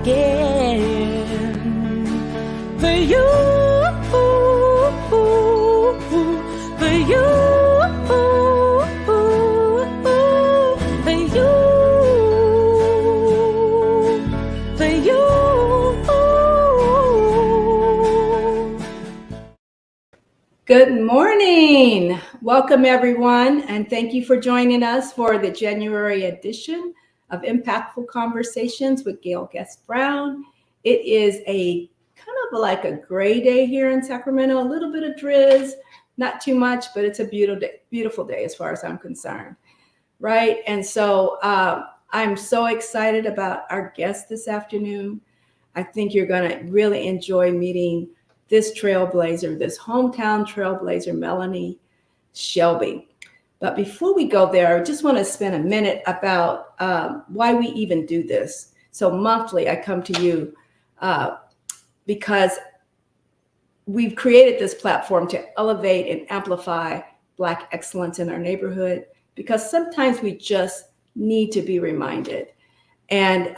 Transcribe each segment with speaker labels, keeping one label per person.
Speaker 1: again. For you, for you, for you, for you.
Speaker 2: Good morning. Welcome, everyone, and thank you for joining us for the January edition of Impactful Conversations with Gayle Brown. It is a kind of like a gray day here in Sacramento, a little bit of drizz, not too much, but it's a beautiful day as far as I'm concerned, right? And so I'm so excited about our guest this afternoon. I think you're going to really enjoy meeting this trailblazer, this hometown trailblazer, Melanie Shelby. But before we go there, I just want to spend a minute about why we even do this. So monthly, I come to you because we've created this platform to elevate and amplify Black excellence in our neighborhood, because sometimes we just need to be reminded. And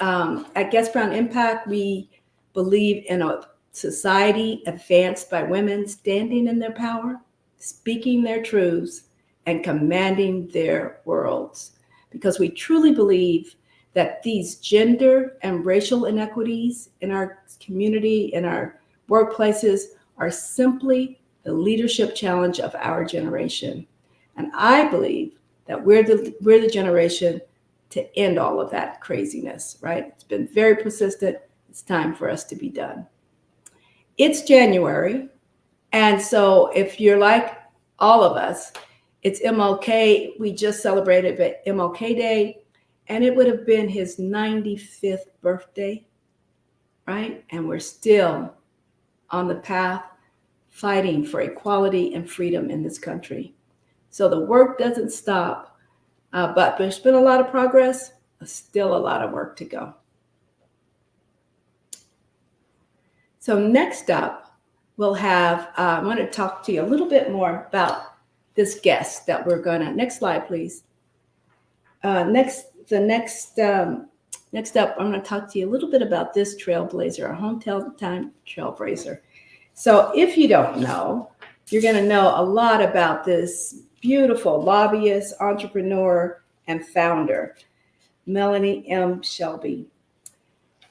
Speaker 2: at Guest Brown Impact, we believe in a society advanced by women standing in their power, speaking their truths, and commanding their worlds. Because we truly believe that these gender and racial inequities in our community, in our workplaces, are simply the leadership challenge of our generation. And I believe that we're the generation to end all of that craziness, right? It's been very persistent. It's time for us to be done. It's January, and so if you're like all of us, it's MLK. We just celebrated MLK Day, and it would have been his 95th birthday, right? And we're still on the path fighting for equality and freedom in this country. So the work doesn't stop, but there's been a lot of progress, still a lot of work to go. So next up, we'll have, I want to talk to you a little bit more about this guest that we're gonna, next slide, please. Next up, I'm gonna talk to you a little bit about this trailblazer, a hometown trailblazer. So if you don't know, you're gonna know a lot about this beautiful lobbyist, entrepreneur, and founder, Melanie M. Shelby.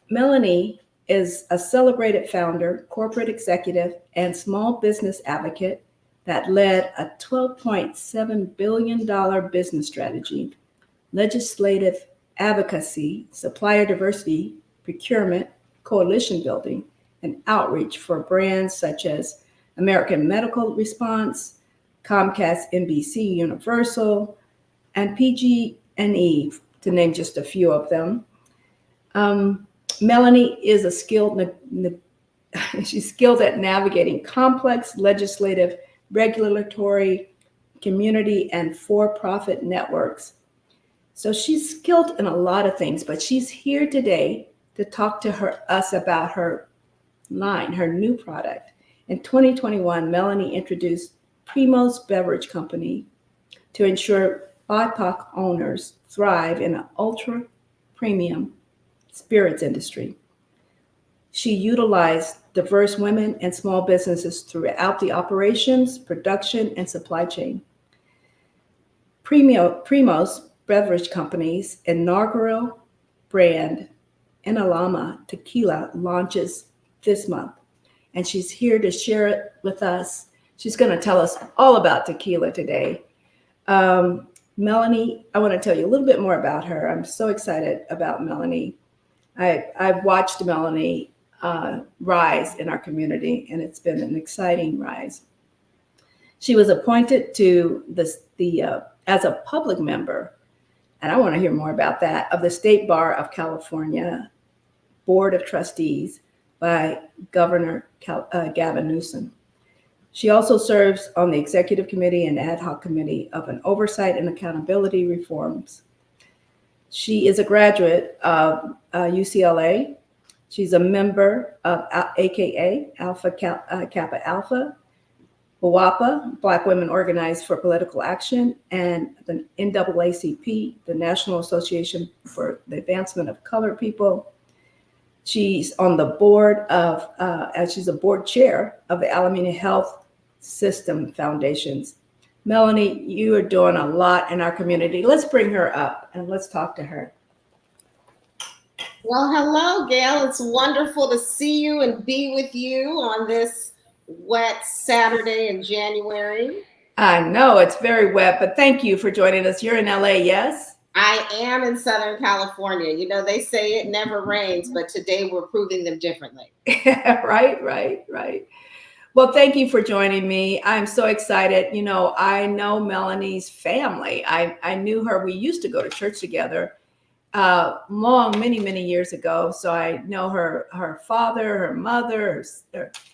Speaker 2: Melanie is a celebrated founder, corporate executive, and small business advocate that led a $12.7 billion business strategy, legislative advocacy, supplier diversity, procurement, coalition building, and outreach for brands such as American Medical Response, Comcast NBC Universal, and PG&E, to name just a few of them. Melanie is a she's skilled at navigating complex legislative, regulatory, community, and for-profit networks. So she's skilled in a lot of things, but she's here today to talk to us about her line, her new product. In 2021, Melanie introduced Primos Beverage Company to ensure BIPOC owners thrive in an ultra-premium spirits industry. She utilized diverse women and small businesses throughout the operations, production, and supply chain. Primos Beverage Company's inaugural brand, Enelalma Tequila, launches this month, and she's here to share it with us. She's going to tell us all about tequila today. Melanie, I want to tell you a little bit more about her. I'm so excited about Melanie. I've watched Melanie rise in our community, and it's been an exciting rise. She was appointed to as a public member, and I want to hear more about that, of the State Bar of California Board of Trustees by Governor Gavin Newsom. She also serves on the Executive Committee and Ad Hoc Committee of an Oversight and Accountability Reforms. She is a graduate of UCLA. She's a member of AKA, Alpha Kappa Alpha, BWAPA, Black Women Organized for Political Action, and the NAACP, the National Association for the Advancement of Colored People. She's on the board of, as she's a board chair of the Alameda Health System Foundations. Melanie, you are doing a lot in our community. Let's bring her up and let's talk to her.
Speaker 3: Well, hello, Gayle. It's wonderful to see you and be with you on this wet Saturday in January.
Speaker 2: I know it's very wet, but thank you for joining us. You're in LA, yes?
Speaker 3: I am in Southern California. You know, they say it never rains, but today we're proving them differently.
Speaker 2: Right. Well, thank you for joining me. I'm so excited. You know, I know Melanie's family. I knew her. We used to go to church together many years ago. So I know her father, her mother.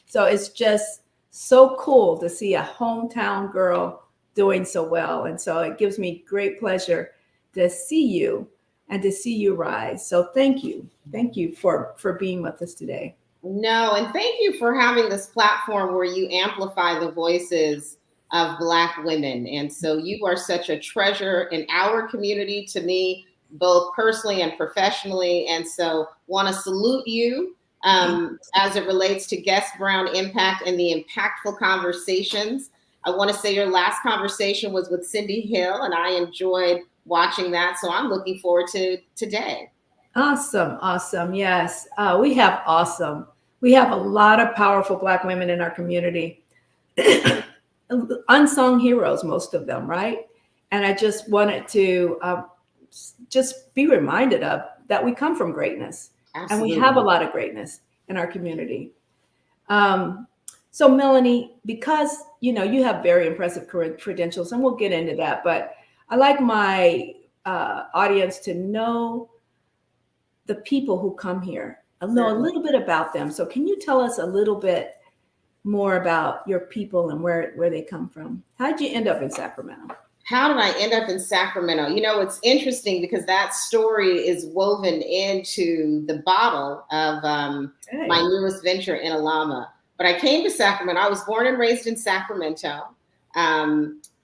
Speaker 2: So it's just so cool to see a hometown girl doing so well. And so it gives me great pleasure to see you and to see you rise. So thank you for being with us today.
Speaker 3: No, and thank you for having this platform where you amplify the voices of Black women. And so you are such a treasure in our community to me, both personally and professionally. And so want to salute you as it relates to Guest Brown Impact and the impactful conversations. I want to say your last conversation was with Cindy Hill, and I enjoyed watching that. So I'm looking forward to today.
Speaker 2: Awesome. Yes, we have a lot of powerful Black women in our community. Unsung heroes, most of them, right? And I just wanted to just be reminded of that we come from greatness. Absolutely. And we have a lot of greatness in our community. So Melanie, because you have very impressive credentials, and we'll get into that, but I like my audience to know the people who come here. I know a little bit about them. So can you tell us a little bit more about your people and where they come from? How did you end up in Sacramento?
Speaker 3: How did I end up in Sacramento? You know, it's interesting because that story is woven into the bottle of my newest venture, Enelalma. But I came to Sacramento. I was born and raised in Sacramento.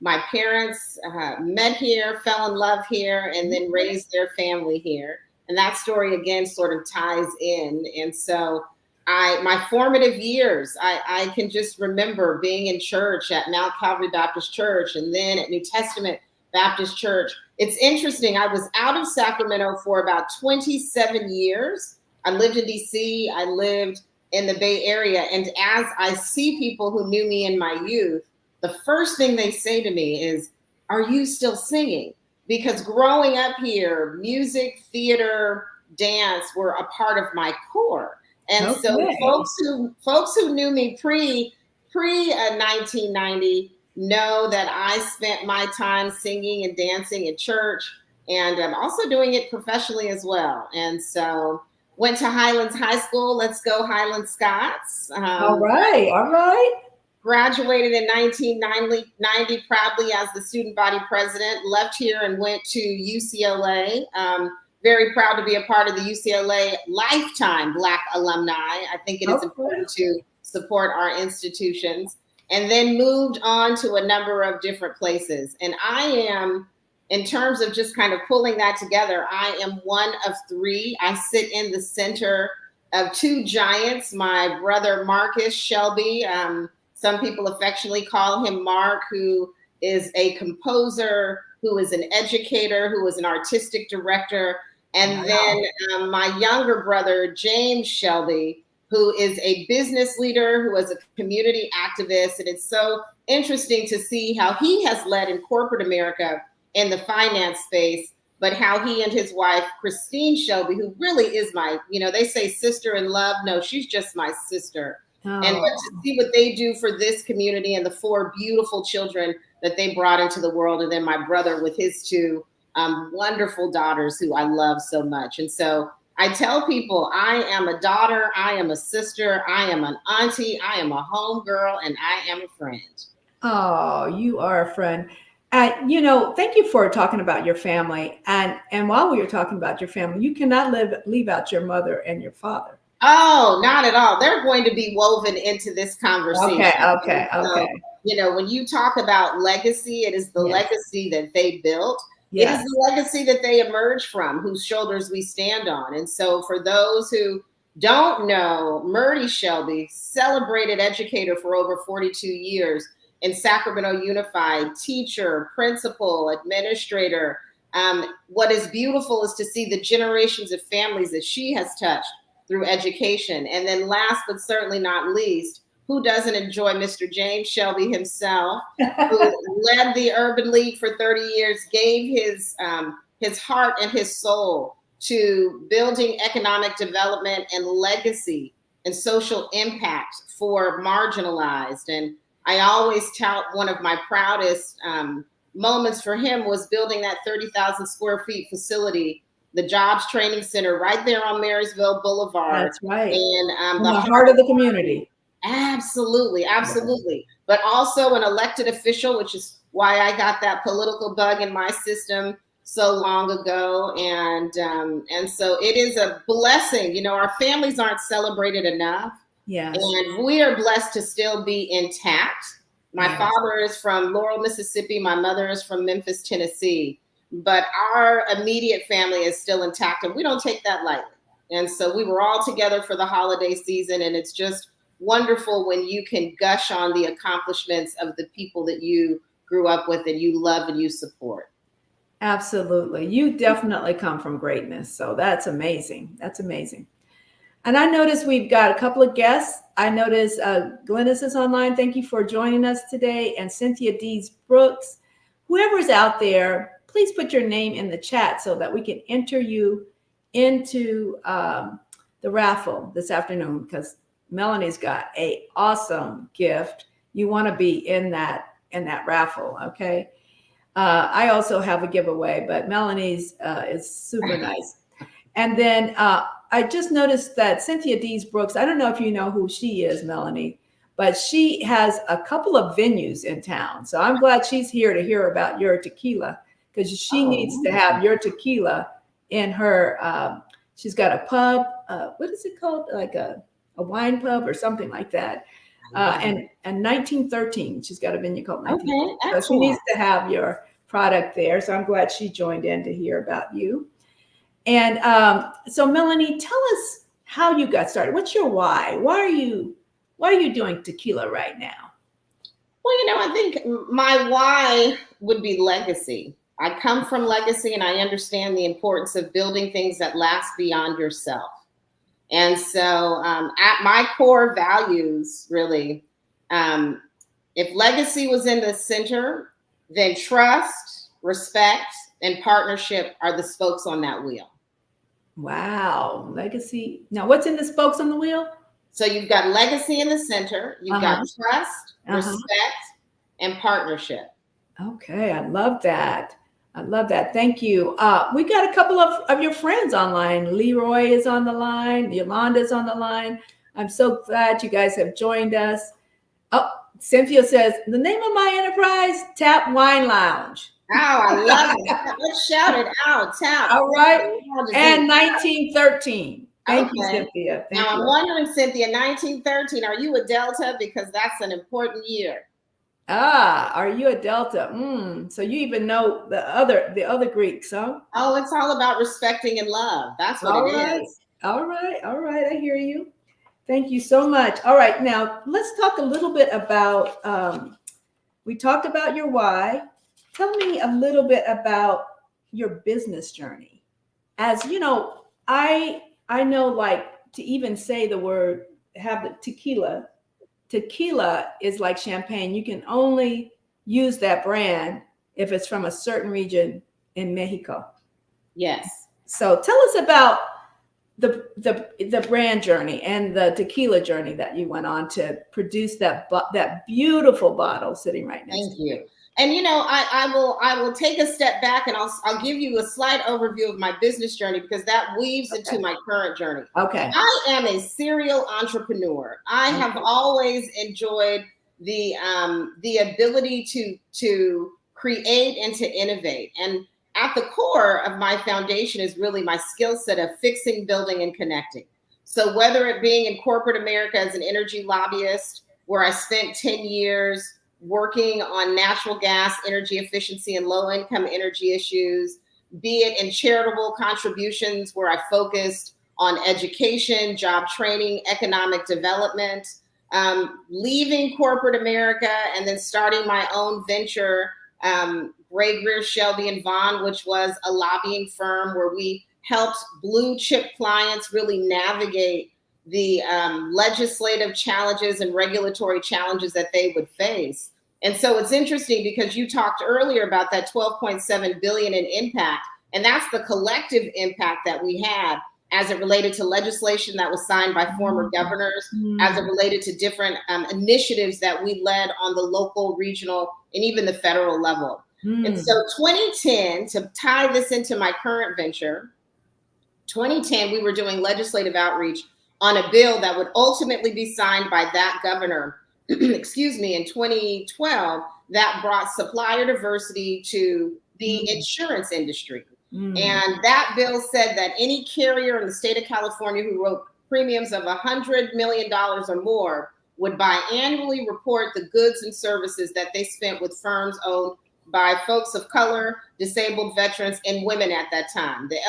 Speaker 3: My parents met here, fell in love here, and then raised their family here. And that story, again, sort of ties in. And so my formative years, I can just remember being in church at Mount Calvary Baptist Church and then at New Testament Baptist Church. It's interesting. I was out of Sacramento for about 27 years. I lived in DC. I lived in the Bay Area. And as I see people who knew me in my youth, the first thing they say to me is, "Are you still singing?" Because growing up here, music, theater, dance were a part of my core. And so folks who knew me pre 1990 know that I spent my time singing and dancing in church, and I'm also doing it professionally as well. And so went to Highlands High School. Let's go Highlands Scots.
Speaker 2: All right.
Speaker 3: Graduated in 1990 proudly as the student body president, left here and went to UCLA. Very proud to be a part of the UCLA Lifetime Black Alumni. I think it is important to support our institutions. And then moved on to a number of different places. And I am, in terms of just kind of pulling that together, I am one of three. I sit in the center of two giants, my brother Marcus Shelby. Some people affectionately call him Mark, who is a composer, who is an educator, who is an artistic director. And then my younger brother, James Shelby, who is a business leader, who is a community activist. And it's so interesting to see how he has led in corporate America in the finance space, but how he and his wife, Christine Shelby, who really is my, they say sister in love. No, she's just my sister. And but to see what they do for this community and the four beautiful children that they brought into the world. And then my brother with his two wonderful daughters who I love so much. And so I tell people I am a daughter, I am a sister, I am an auntie, I am a home girl, and I am a friend.
Speaker 2: Oh, you are a friend. Thank you for talking about your family. And while we were talking about your family, you cannot leave out your mother and your father.
Speaker 3: Oh, not at all. They're going to be woven into this conversation.
Speaker 2: Okay.
Speaker 3: So, when you talk about legacy, it is the legacy that they built. Yes. It is the legacy that they emerged from, whose shoulders we stand on. And so for those who don't know, Melanie Shelby, celebrated educator for over 42 years in Sacramento Unified, teacher, principal, administrator. What is beautiful is to see the generations of families that she has touched through education. And then last but certainly not least, who doesn't enjoy Mr. James Shelby himself, who led the Urban League for 30 years, gave his heart and his soul to building economic development and legacy and social impact for marginalized. And I always tout one of my proudest moments for him was building that 30,000 square feet facility, the Jobs Training Center right there on Marysville Boulevard.
Speaker 2: That's right.
Speaker 3: And
Speaker 2: the heart of the community.
Speaker 3: Absolutely, absolutely. But also an elected official, which is why I got that political bug in my system so long ago. And so it is a blessing. You know, our families aren't celebrated enough.
Speaker 2: Yes.
Speaker 3: And we are blessed to still be intact. My father is from Laurel, Mississippi. My mother is from Memphis, Tennessee. But our immediate family is still intact, and we don't take that lightly. And so we were all together for the holiday season, and it's just wonderful when you can gush on the accomplishments of the people that you grew up with and you love and you support.
Speaker 2: Absolutely. You definitely come from greatness. So that's amazing. That's amazing. And I noticed we've got a couple of guests. I noticed Glennis is online. Thank you for joining us today. And Cynthia Dees Brooks. Whoever's out there, please put your name in the chat so that we can enter you into the raffle this afternoon, because Melanie's got an awesome gift. You want to be in that raffle, okay? I also have a giveaway, but Melanie's is super nice. And then I just noticed that Cynthia Dees Brooks, I don't know if you know who she is, Melanie, but she has a couple of venues in town. So I'm glad she's here to hear about your tequila, because she needs to have your tequila in her. She's got a pub. What is it called? Like a wine pub or something like that. And 1913, she's got a venue called 1913.
Speaker 3: Okay,
Speaker 2: so she needs to have your product there. So I'm glad she joined in to hear about you. And so Melanie, tell us how you got started. What's your why? Why are you doing tequila right now?
Speaker 3: Well, you know, I think my why would be legacy. I come from legacy, and I understand the importance of building things that last beyond yourself. And so at my core values, really, if legacy was in the center, then trust, respect, and partnership are the spokes on that wheel.
Speaker 2: Wow. Legacy. Now, what's in the spokes on the wheel?
Speaker 3: So you've got legacy in the center, you've got trust, respect, and partnership.
Speaker 2: Okay. I love that. I love that. Thank you. We got a couple of your friends online. Leroy is on the line. Yolanda is on the line. I'm so glad you guys have joined us. Oh, Cynthia says, the name of my enterprise, Tap Wine Lounge.
Speaker 3: Oh, I love it. Let's shout it out. Tap.
Speaker 2: All right. And 1913. Thank you, Cynthia.
Speaker 3: Now, I'm wondering, Cynthia, 1913, are you a Delta? Because that's an important year.
Speaker 2: Are you a Delta? So you even know the other Greeks, huh?
Speaker 3: Oh, it's all about respecting and love. That's what it is.
Speaker 2: All right. I hear you. Thank you so much. All right. Now let's talk a little bit about, we talked about your why. Tell me a little bit about your business journey. As you know, I know, like, to even say the word, have the tequila is like champagne. You can only use that brand if it's from a certain region in Mexico.
Speaker 3: Yes.
Speaker 2: So tell us about the brand journey and the tequila journey that you went on to produce that beautiful bottle sitting right next to you.
Speaker 3: Thank you. And, you know, I will take a step back, and I'll give you a slight overview of my business journey, because that weaves into my current journey.
Speaker 2: Okay.
Speaker 3: I am a serial entrepreneur. I have always enjoyed the ability to create and to innovate. And at the core of my foundation is really my skill set of fixing, building, and connecting. So whether it being in corporate America as an energy lobbyist, where I spent 10 years working on natural gas, energy efficiency, and low-income energy issues, be it in charitable contributions where I focused on education, job training, economic development, leaving corporate America and then starting my own venture, Greer, Shelby and Vaughn, which was a lobbying firm where we helped blue chip clients really navigate the legislative challenges and regulatory challenges that they would face. And so it's interesting because you talked earlier about that 12.7 billion in impact, and that's the collective impact that we had as it related to legislation that was signed by former governors, as it related to different initiatives that we led on the local, regional, and even the federal level. And so 2010, to tie this into my current venture, 2010, we were doing legislative outreach on a bill that would ultimately be signed by that governor, excuse me, in 2012, that brought supplier diversity to the insurance industry. And that bill said that any carrier in the state of California who wrote premiums of $100 million or more would biannually report the goods and services that they spent with firms owned by folks of color, disabled veterans, and women at that time. The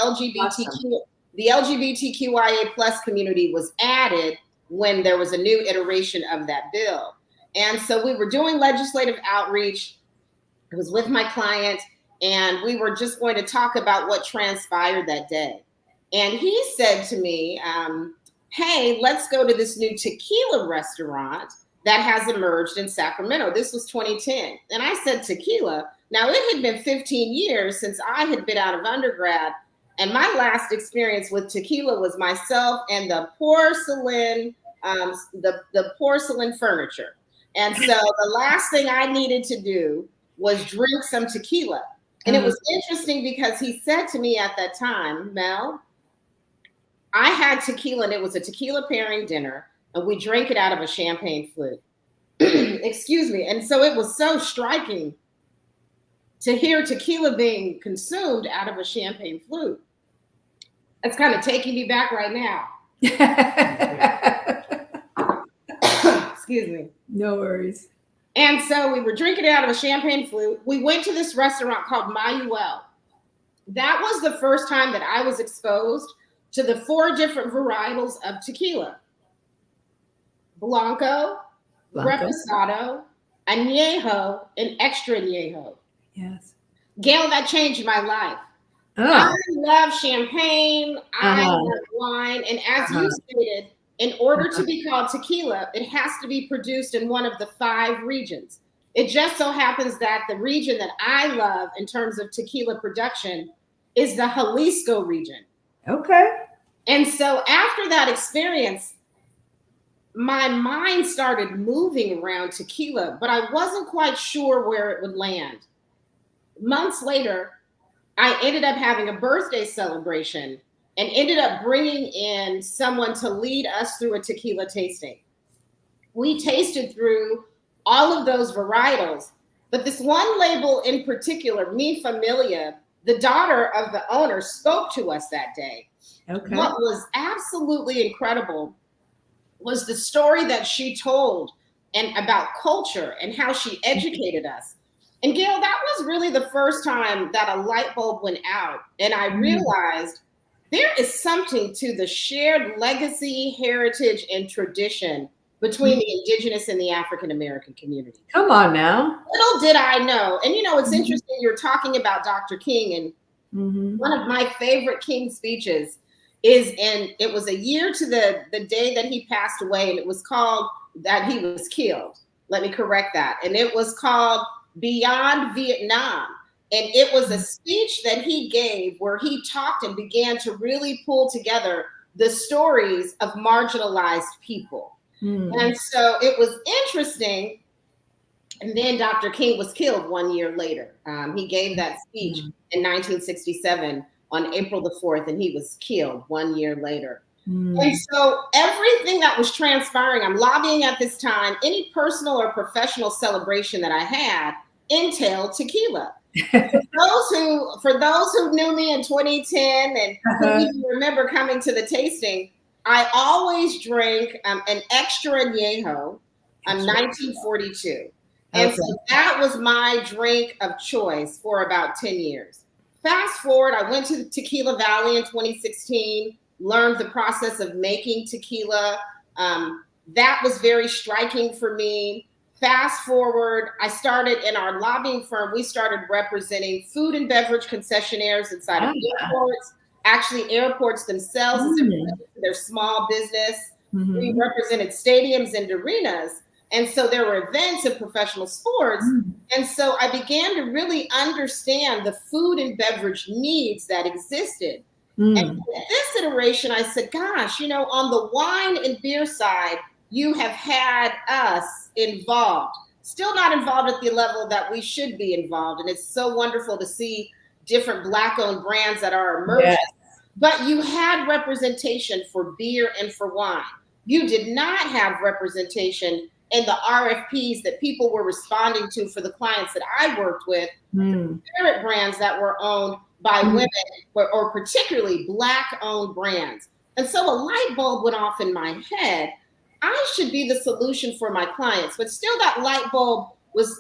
Speaker 3: LGBTQIA plus community was added when there was a new iteration of that bill. And so we were doing legislative outreach. I was with my client, and we were just going to talk about what transpired that day. And he said to me, hey, let's go to this new tequila restaurant that has emerged in Sacramento. This was 2010. And I said, tequila? Now, it had been 15 years since I had been out of undergrad. And my last experience with tequila was myself and the porcelain, the porcelain furniture. And so the last thing I needed to do was drink some tequila. And it was interesting because he said to me at that time, Mel, I had tequila and it was a tequila pairing dinner and we drank it out of a champagne flute. Excuse me. And so it was so striking to hear tequila being consumed out of a champagne flute. That's kind of taking me back right now. Excuse me.
Speaker 2: No worries.
Speaker 3: And so we were drinking it out of a champagne flute. We went to this restaurant called Mayuel. That was the first time that I was exposed to the 4 different varietals of tequila. Blanco, Reposado, Añejo, and Extra Añejo.
Speaker 2: Yes.
Speaker 3: Gayle, that changed my life. I love champagne. I love wine. And as you stated, in order to be called tequila, it has to be produced in one of the 5 regions. It just so happens that the region that I love in terms of tequila production is the Jalisco region.
Speaker 2: Okay.
Speaker 3: And so after that experience, my mind started moving around tequila, but I wasn't quite sure where it would land. Months later, I ended up having a birthday celebration and ended up bringing in someone to lead us through a tequila tasting. We tasted through all of those varietals, but this one label in particular, Mi Familia, the daughter of the owner, spoke to us that day. Okay. What was absolutely incredible was the story that she told and about culture and how she educated us. And Gayle, that was really the first time that a light bulb went out. And I realized there is something to the shared legacy, heritage, and tradition between the indigenous and the African-American community.
Speaker 2: Come on now.
Speaker 3: Little did I know. And you know, it's interesting, you're talking about Dr. King, and one of my favorite King speeches is, and it was a year to the day that he passed away, and it was called, that he was killed. Let me correct that. And it was called Beyond Vietnam. And it was a speech that he gave where he talked and began to really pull together the stories of marginalized people. And so it was interesting. And then Dr. King was killed 1 year later. He gave that speech in 1967 on April the 4th, and he was killed 1 year later. And so everything that was transpiring, I'm lobbying at this time, any personal or professional celebration that I had entailed tequila. For those who knew me in 2010 and who even remember coming to the tasting, I always drank an Extra Añejo, 1942. And so that was my drink of choice for about 10 years. Fast forward, I went to Tequila Valley in 2016, learned the process of making tequila. That was very striking for me. Fast forward, I started in our lobbying firm. We started representing food and beverage concessionaires inside of airports. Actually, airports themselves, their small business. We represented stadiums and arenas. And so there were events in professional sports. And so I began to really understand the food and beverage needs that existed. And in this iteration, I said, gosh, you know, on the wine and beer side, you have had us involved, still not involved at the level that we should be involved. And it's so wonderful to see different Black-owned brands that are emerging. Yes. But you had representation for beer and for wine. You did not have representation in the RFPs that people were responding to for the clients that I worked with, spirit brands that were owned by women or particularly Black-owned brands. And so a light bulb went off in my head. I should be the solution for my clients, but still that light bulb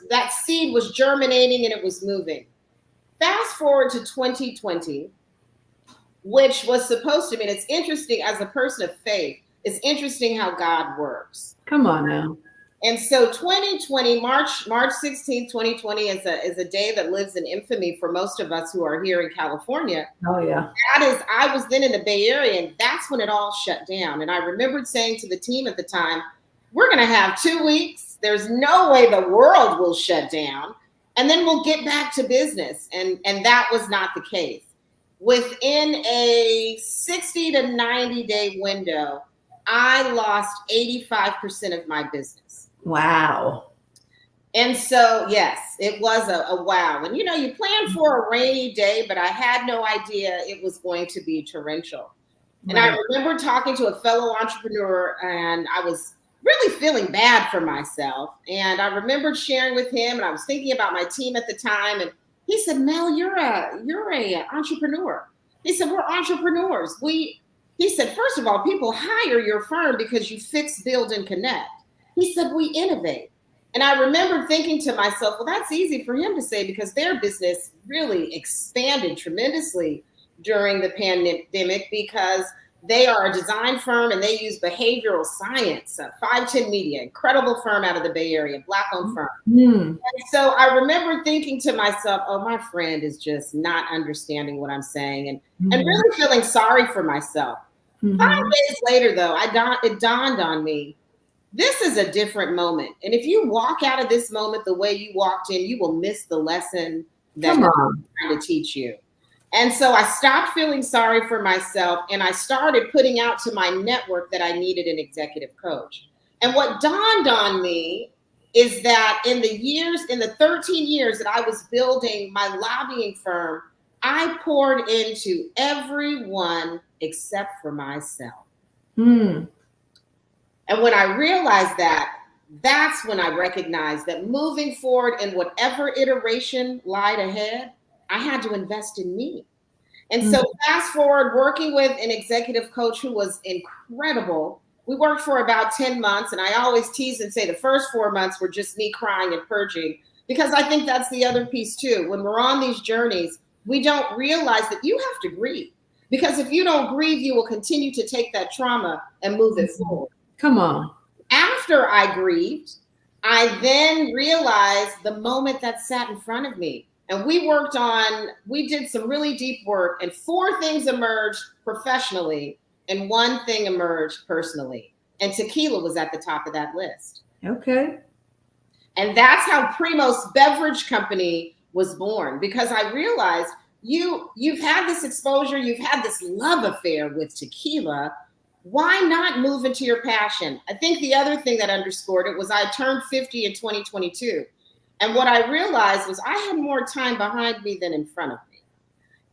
Speaker 3: that seed was germinating and it was moving. Fast forward to 2020, which was supposed to mean, it's interesting as a person of faith, it's interesting how God works.
Speaker 2: Come on now.
Speaker 3: And so 2020, March 16th, 2020 is a day that lives in infamy for most of us who are here in California.
Speaker 2: Oh yeah.
Speaker 3: I was then in the Bay Area, and that's when it all shut down. And I remembered saying to the team at the time, we're going to have 2 weeks. There's no way the world will shut down. And then we'll get back to business. And that was not the case. Within a 60 to 90 day window, I lost 85% of my business.
Speaker 2: Wow.
Speaker 3: And so, yes, it was a wow. And, you know, you plan for a rainy day, but I had no idea it was going to be torrential. And I remember talking to a fellow entrepreneur, and I was really feeling bad for myself. And I remembered sharing with him, and I was thinking about my team at the time. And he said, Mel, you're a entrepreneur. He said, we're entrepreneurs. He said, first of all, people hire your firm because you fix, build, and connect. He said, we innovate. And I remember thinking to myself, well, that's easy for him to say because their business really expanded tremendously during the pandemic because they are a design firm and they use behavioral science. 510 Media, incredible firm out of the Bay Area, Black-owned firm. And so I remember thinking to myself, oh, my friend is just not understanding what I'm saying and really feeling sorry for myself. 5 days later, though, it dawned on me, this is a different moment. And if you walk out of this moment the way you walked in, you will miss the lesson that I'm trying to teach you. And so I stopped feeling sorry for myself and I started putting out to my network that I needed an executive coach. And what dawned on me is that in the 13 years that I was building my lobbying firm, I poured into everyone except for myself. And when I realized that, that's when I recognized that moving forward in whatever iteration lied ahead, I had to invest in me. And so fast forward, working with an executive coach who was incredible. We worked for about 10 months. And I always tease and say the first 4 months were just me crying and purging, because I think that's the other piece too. When we're on these journeys, we don't realize that you have to grieve. Because if you don't grieve, you will continue to take that trauma and move it forward.
Speaker 2: Come on.
Speaker 3: After I grieved, I then realized the moment that sat in front of me. And we did some really deep work, and 4 things emerged professionally and 1 thing emerged personally. And tequila was at the top of that list.
Speaker 2: Okay.
Speaker 3: And that's how Primo's Beverage Company was born, because I realized you've had this exposure, you've had this love affair with tequila. Why not move into your passion? I think the other thing that underscored it was I turned 50 in 2022. And what I realized was I had more time behind me than in front of me.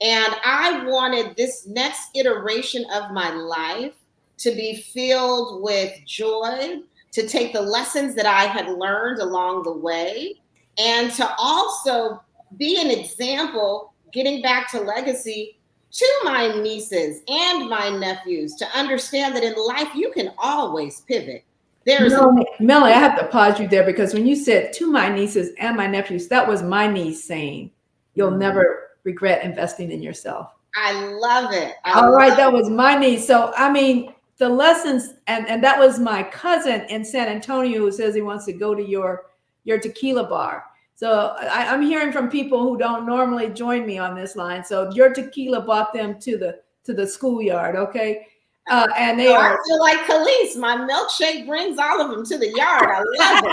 Speaker 3: And I wanted this next iteration of my life to be filled with joy, to take the lessons that I had learned along the way, and to also be an example, getting back to legacy, to my nieces and my nephews, to understand that in life you can always pivot.
Speaker 2: Melanie, I have to pause you there, because when you said to my nieces and my nephews, that was my niece saying, you'll never regret investing in yourself.
Speaker 3: I love it.
Speaker 2: All right, that was my niece. So I mean, the lessons, and that was my cousin in San Antonio who says he wants to go to your tequila bar. So I'm hearing from people who don't normally join me on this line. So your tequila brought them to the schoolyard, okay? And they
Speaker 3: I
Speaker 2: are.
Speaker 3: feel like Khalees. My milkshake brings all of them to the yard. I love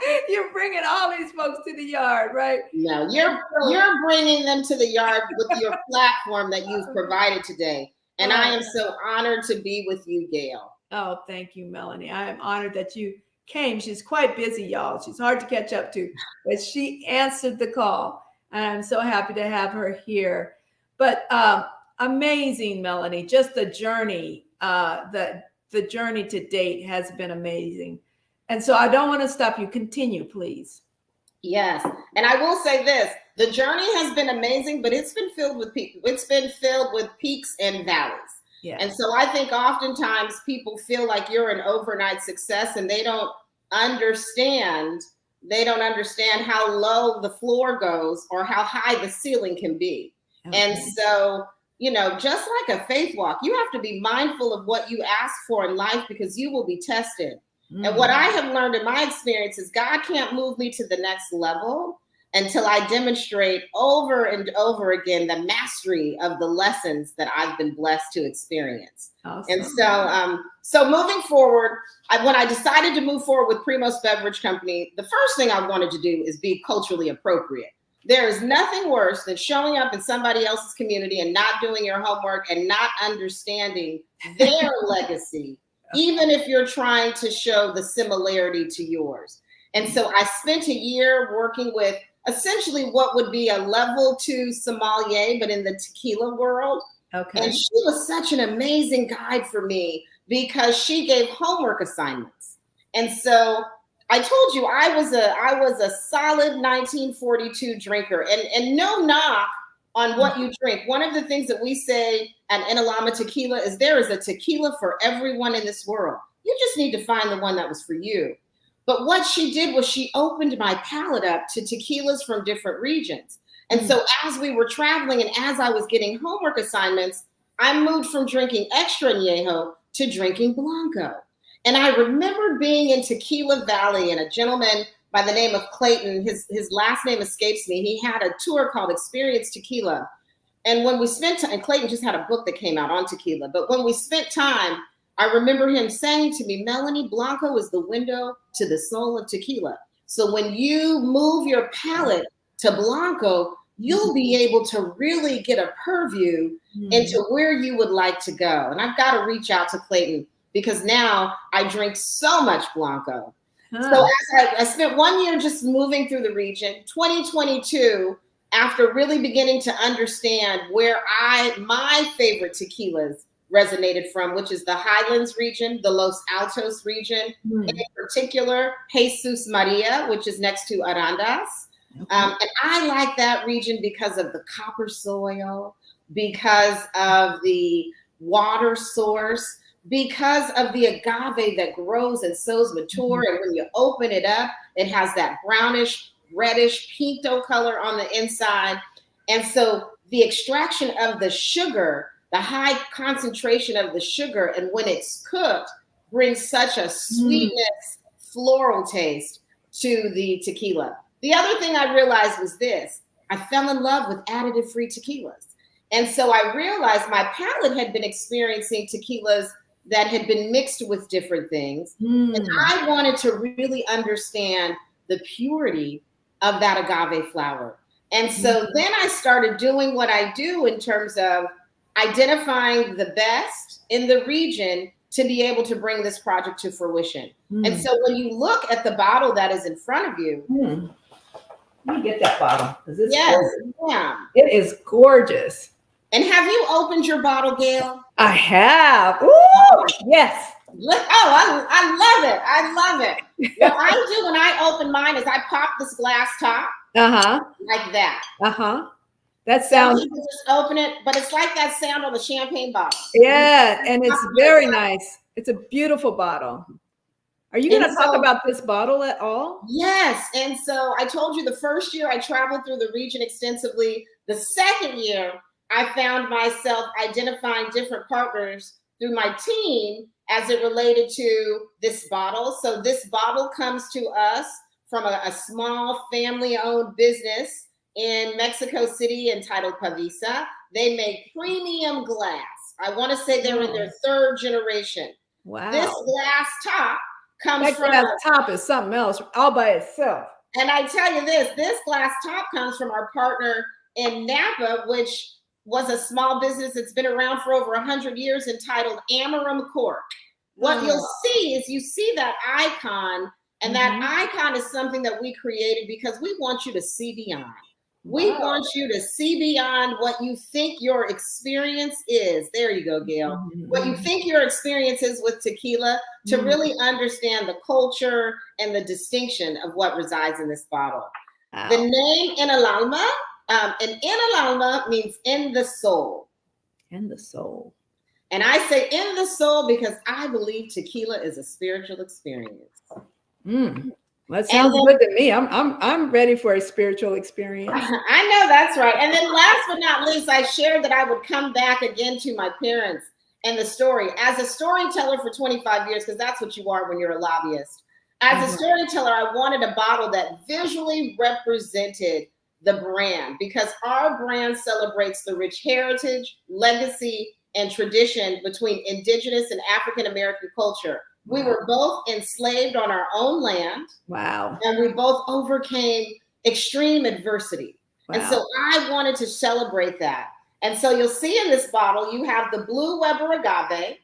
Speaker 3: it.
Speaker 2: You're bringing all these folks to the yard, right?
Speaker 3: No, you're bringing them to the yard with your platform that you've provided today. And I am so honored to be with you, Gayle.
Speaker 2: Oh, thank you, Melanie. I am honored that you came. She's quite busy, y'all. She's hard to catch up to, but she answered the call. And I'm so happy to have her here. But amazing, Melanie. Just the journey, the journey to date has been amazing. And so I don't want to stop you. Continue, please.
Speaker 3: Yes. And I will say this, the journey has been amazing, but it's been filled with people. It's been filled with peaks and valleys.
Speaker 2: Yeah.
Speaker 3: And so I think oftentimes people feel like you're an overnight success and they don't understand how low the floor goes or how high the ceiling can be. Okay. And so, you know, just like a faith walk, you have to be mindful of what you ask for in life because you will be tested. And what I have learned in my experience is God can't move me to the next level until I demonstrate over and over again the mastery of the lessons that I've been blessed to experience. Awesome. And so moving forward, when I decided to move forward with Primos Beverage Company, the first thing I wanted to do is be culturally appropriate. There is nothing worse than showing up in somebody else's community and not doing your homework and not understanding their legacy, even if you're trying to show the similarity to yours. And so I spent a year working with essentially what would be a level 2 sommelier, but in the tequila world. Okay. And she was such an amazing guide for me because she gave homework assignments. And so I told you I was a solid 1942 drinker, and no knock on what you drink. One of the things that we say at Enelalma Tequila is there is a tequila for everyone in this world. You just need to find the one that was for you. But what she did was she opened my palate up to tequilas from different regions. And so as we were traveling and as I was getting homework assignments, I moved from drinking extra añejo to drinking blanco. And I remember being in Tequila Valley and a gentleman by the name of Clayton, his last name escapes me. He had a tour called Experience Tequila. And when we spent time, and Clayton just had a book that came out on tequila, but when we spent time, I remember him saying to me, Melanie, Blanco is the window to the soul of tequila. So when you move your palate to Blanco, you'll be able to really get a purview into where you would like to go. And I've got to reach out to Clayton because now I drink so much Blanco. So as I spent 1 year just moving through the region, 2022, after really beginning to understand where my favorite tequilas resonated from, which is the Highlands region, the Los Altos region, in particular, Jesus Maria, which is next to Arandas. And I like that region because of the copper soil, because of the water source, because of the agave that grows and sows mature. And when you open it up, it has that brownish, reddish, pinto color on the inside. And so the extraction of the sugar, the high concentration of the sugar, and when it's cooked, brings such a sweetness, floral taste to the tequila. The other thing I realized was this. I fell in love with additive-free tequilas. And so I realized my palate had been experiencing tequilas that had been mixed with different things. And I wanted to really understand the purity of that agave flower. And so then I started doing what I do in terms of identifying the best in the region to be able to bring this project to fruition. And so when you look at the bottle that is in front of you.
Speaker 2: Let me get that bottle.
Speaker 3: Yeah.
Speaker 2: It is gorgeous.
Speaker 3: And have you opened your bottle, Gayle?
Speaker 2: I have. Ooh, yes.
Speaker 3: I love it. I love it. What I do when I open mine is I pop this glass top. Like that.
Speaker 2: That sounds.
Speaker 3: You can just open it, but it's like that sound on the champagne bottle.
Speaker 2: Yeah, and it's very nice. It's a beautiful bottle. Are you going to
Speaker 3: And
Speaker 2: talk
Speaker 3: so,
Speaker 2: about this bottle at all?
Speaker 3: yes. And so I told you the first year I traveled through the region extensively. The second year, I found myself identifying different partners through my team as it related to this bottle. So this bottle comes to us from a small family-owned business in Mexico City entitled Pavisa. They make premium glass. I want to say they're in their third generation.
Speaker 2: Wow.
Speaker 3: This glass top comes
Speaker 2: That
Speaker 3: from
Speaker 2: glass top is something else all by itself.
Speaker 3: and I tell you this glass top comes from our partner in Napa, which was a small business that's been around for over 100 years entitled Amarum Cork. What you'll see is you see that icon, and that icon is something that we created because we want you to see beyond. We want you to see beyond what you think your experience is. There you go, Gayle. What you think your experience is with tequila, to really understand the culture and the distinction of what resides in this bottle. Wow. The name Enelalma, and Enelalma means in the soul.
Speaker 2: In the soul.
Speaker 3: And I say in the soul because I believe tequila is a spiritual experience.
Speaker 2: Well, that sounds good to me. I'm ready for a spiritual experience.
Speaker 3: I know that's right. And then last but not least, I shared that I would come back again to my parents and the story. As a storyteller for 25 years, because that's what you are when you're a lobbyist. As a storyteller, I wanted a bottle that visually represented the brand, because our brand celebrates the rich heritage, legacy, and tradition between indigenous and African American culture. We were both enslaved on our own land. Wow. And we both overcame extreme adversity. Wow. And so I wanted to celebrate that. And so you'll see in this bottle, you have the blue Weber agave.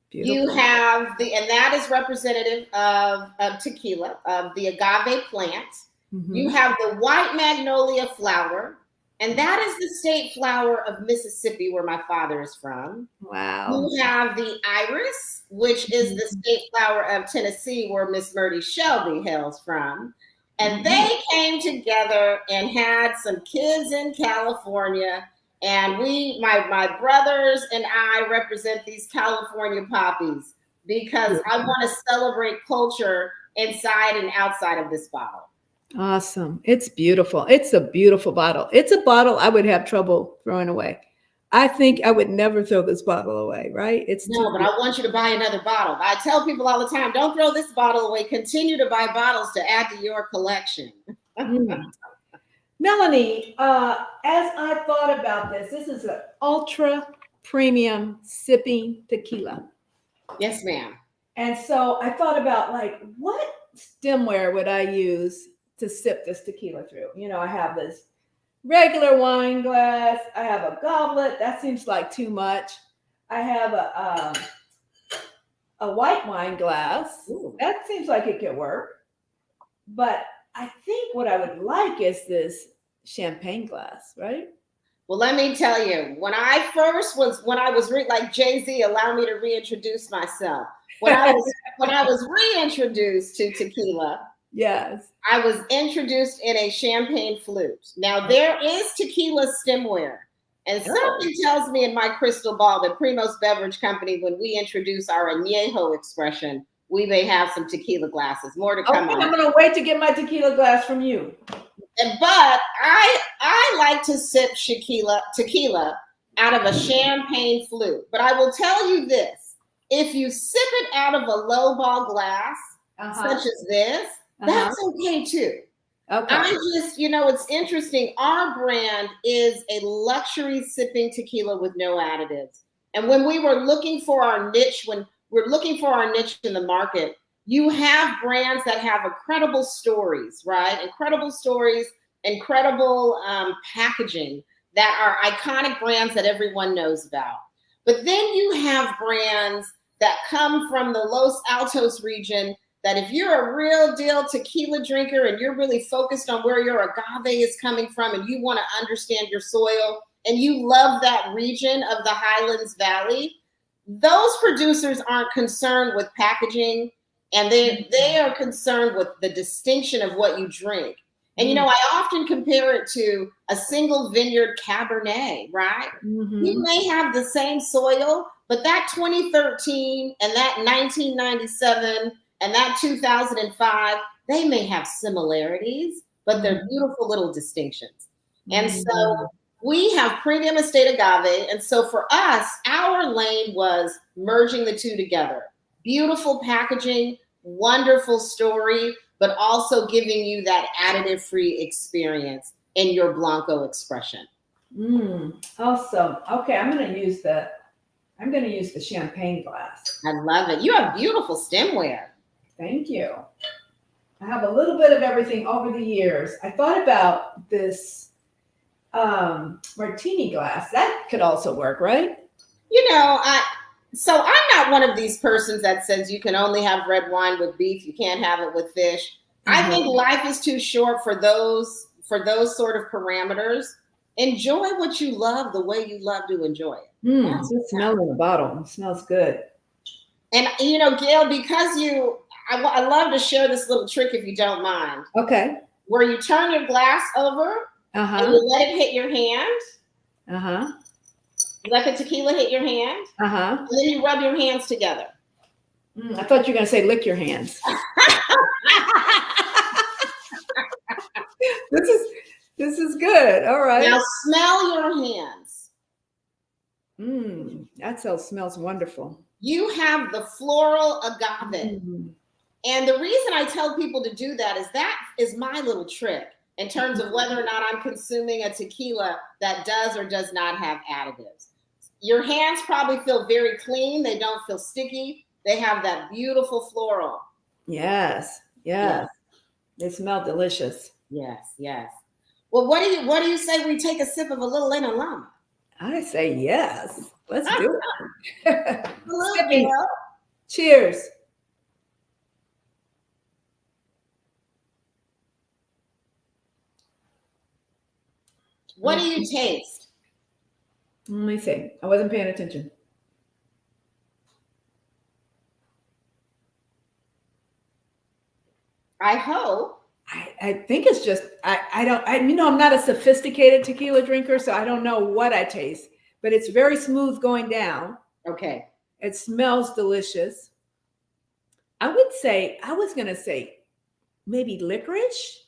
Speaker 3: Beautiful. You have and that is representative of tequila, of the agave plant. You have the white magnolia flower. And that is the state flower of Mississippi, where my father is from. Wow. You have the iris, which is the state flower of Tennessee, where Miss Melanie Shelby hails from. And they came together and had some kids in California. And my brothers and I represent these California poppies because I want to celebrate culture inside and outside of this bottle.
Speaker 2: Awesome. It's beautiful. It's a beautiful bottle. It's a bottle I would have trouble throwing away. I think I would never throw this bottle away, right?
Speaker 3: No, but I want you to buy another bottle. I tell people all the time, don't throw this bottle away. Continue to buy bottles to add to your collection.
Speaker 2: Melanie, as I thought about this is an ultra premium sipping tequila.
Speaker 3: Yes, ma'am.
Speaker 2: And so I thought about, like, what stemware would I use to sip this tequila through? You know, I have this regular wine glass. I have a goblet. That seems like too much. I have a white wine glass. Ooh. That seems like it could work. But I think what I would like is this champagne glass, right?
Speaker 3: Well, let me tell you, when I was like Jay-Z, allow me to reintroduce myself. When I was reintroduced to tequila, yes, I was introduced in a champagne flute. Now there is tequila stemware, and something tells me in my crystal ball that Primo's Beverage Company, when we introduce our añejo expression, we may have some tequila glasses. More to come.
Speaker 2: Okay, I'm gonna wait to get my tequila glass from you.
Speaker 3: But I like to sip tequila out of a champagne flute. But I will tell you this. If you sip it out of a low ball glass, such as this, that's okay too. Okay. I just, it's interesting. Our brand is a luxury sipping tequila with no additives. And when we were looking for our niche, in the market, you have brands that have incredible stories, right? Incredible stories, incredible packaging that are iconic brands that everyone knows about. But then you have brands that come from the Los Altos region that if you're a real deal tequila drinker and you're really focused on where your agave is coming from and you want to understand your soil and you love that region of the Highlands Valley, those producers aren't concerned with packaging, and they are concerned with the distinction of what you drink. And, I often compare it to a single vineyard Cabernet, right? You may have the same soil, But that 2013 and that 1997 and that 2005, they may have similarities, but they're beautiful little distinctions. And so we have premium estate agave. And so for us, our lane was merging the two together. Beautiful packaging, wonderful story, but also giving you that additive-free experience in your Blanco expression.
Speaker 2: Awesome. Okay, I'm going to use the champagne glass.
Speaker 3: I love it. You have beautiful stemware.
Speaker 2: Thank you. I have a little bit of everything over the years. I thought about this martini glass. That could also work, right?
Speaker 3: You know, so I'm not one of these persons that says you can only have red wine with beef. You can't have it with fish. I think life is too short for those sort of parameters. Enjoy what you love the way you love to enjoy it.
Speaker 2: It smells in the bottle. It smells good.
Speaker 3: And you know, Gayle, because I love to share this little trick if you don't mind.
Speaker 2: Okay.
Speaker 3: Where you turn your glass over and you let it hit your hand. You let the tequila hit your hand. And then you rub your hands together.
Speaker 2: I thought you were going to say lick your hands. This is good. All right.
Speaker 3: Now smell your hands.
Speaker 2: That smells wonderful.
Speaker 3: You have the floral agave. And the reason I tell people to do that is my little trick in terms of whether or not I'm consuming a tequila that does or does not have additives. Your hands probably feel very clean. They don't feel sticky. They have that beautiful floral.
Speaker 2: Yes. They smell delicious.
Speaker 3: Yes. Well, what do you say we take a sip of a little Enelalma?
Speaker 2: I say yes. Let's do it.
Speaker 3: Hello,
Speaker 2: Cheers.
Speaker 3: What do you taste?
Speaker 2: Let me see. I wasn't paying attention.
Speaker 3: I hope.
Speaker 2: I think it's just I'm not a sophisticated tequila drinker, so I don't know what I taste, but it's very smooth going down.
Speaker 3: Okay.
Speaker 2: It smells delicious. I was gonna say maybe licorice.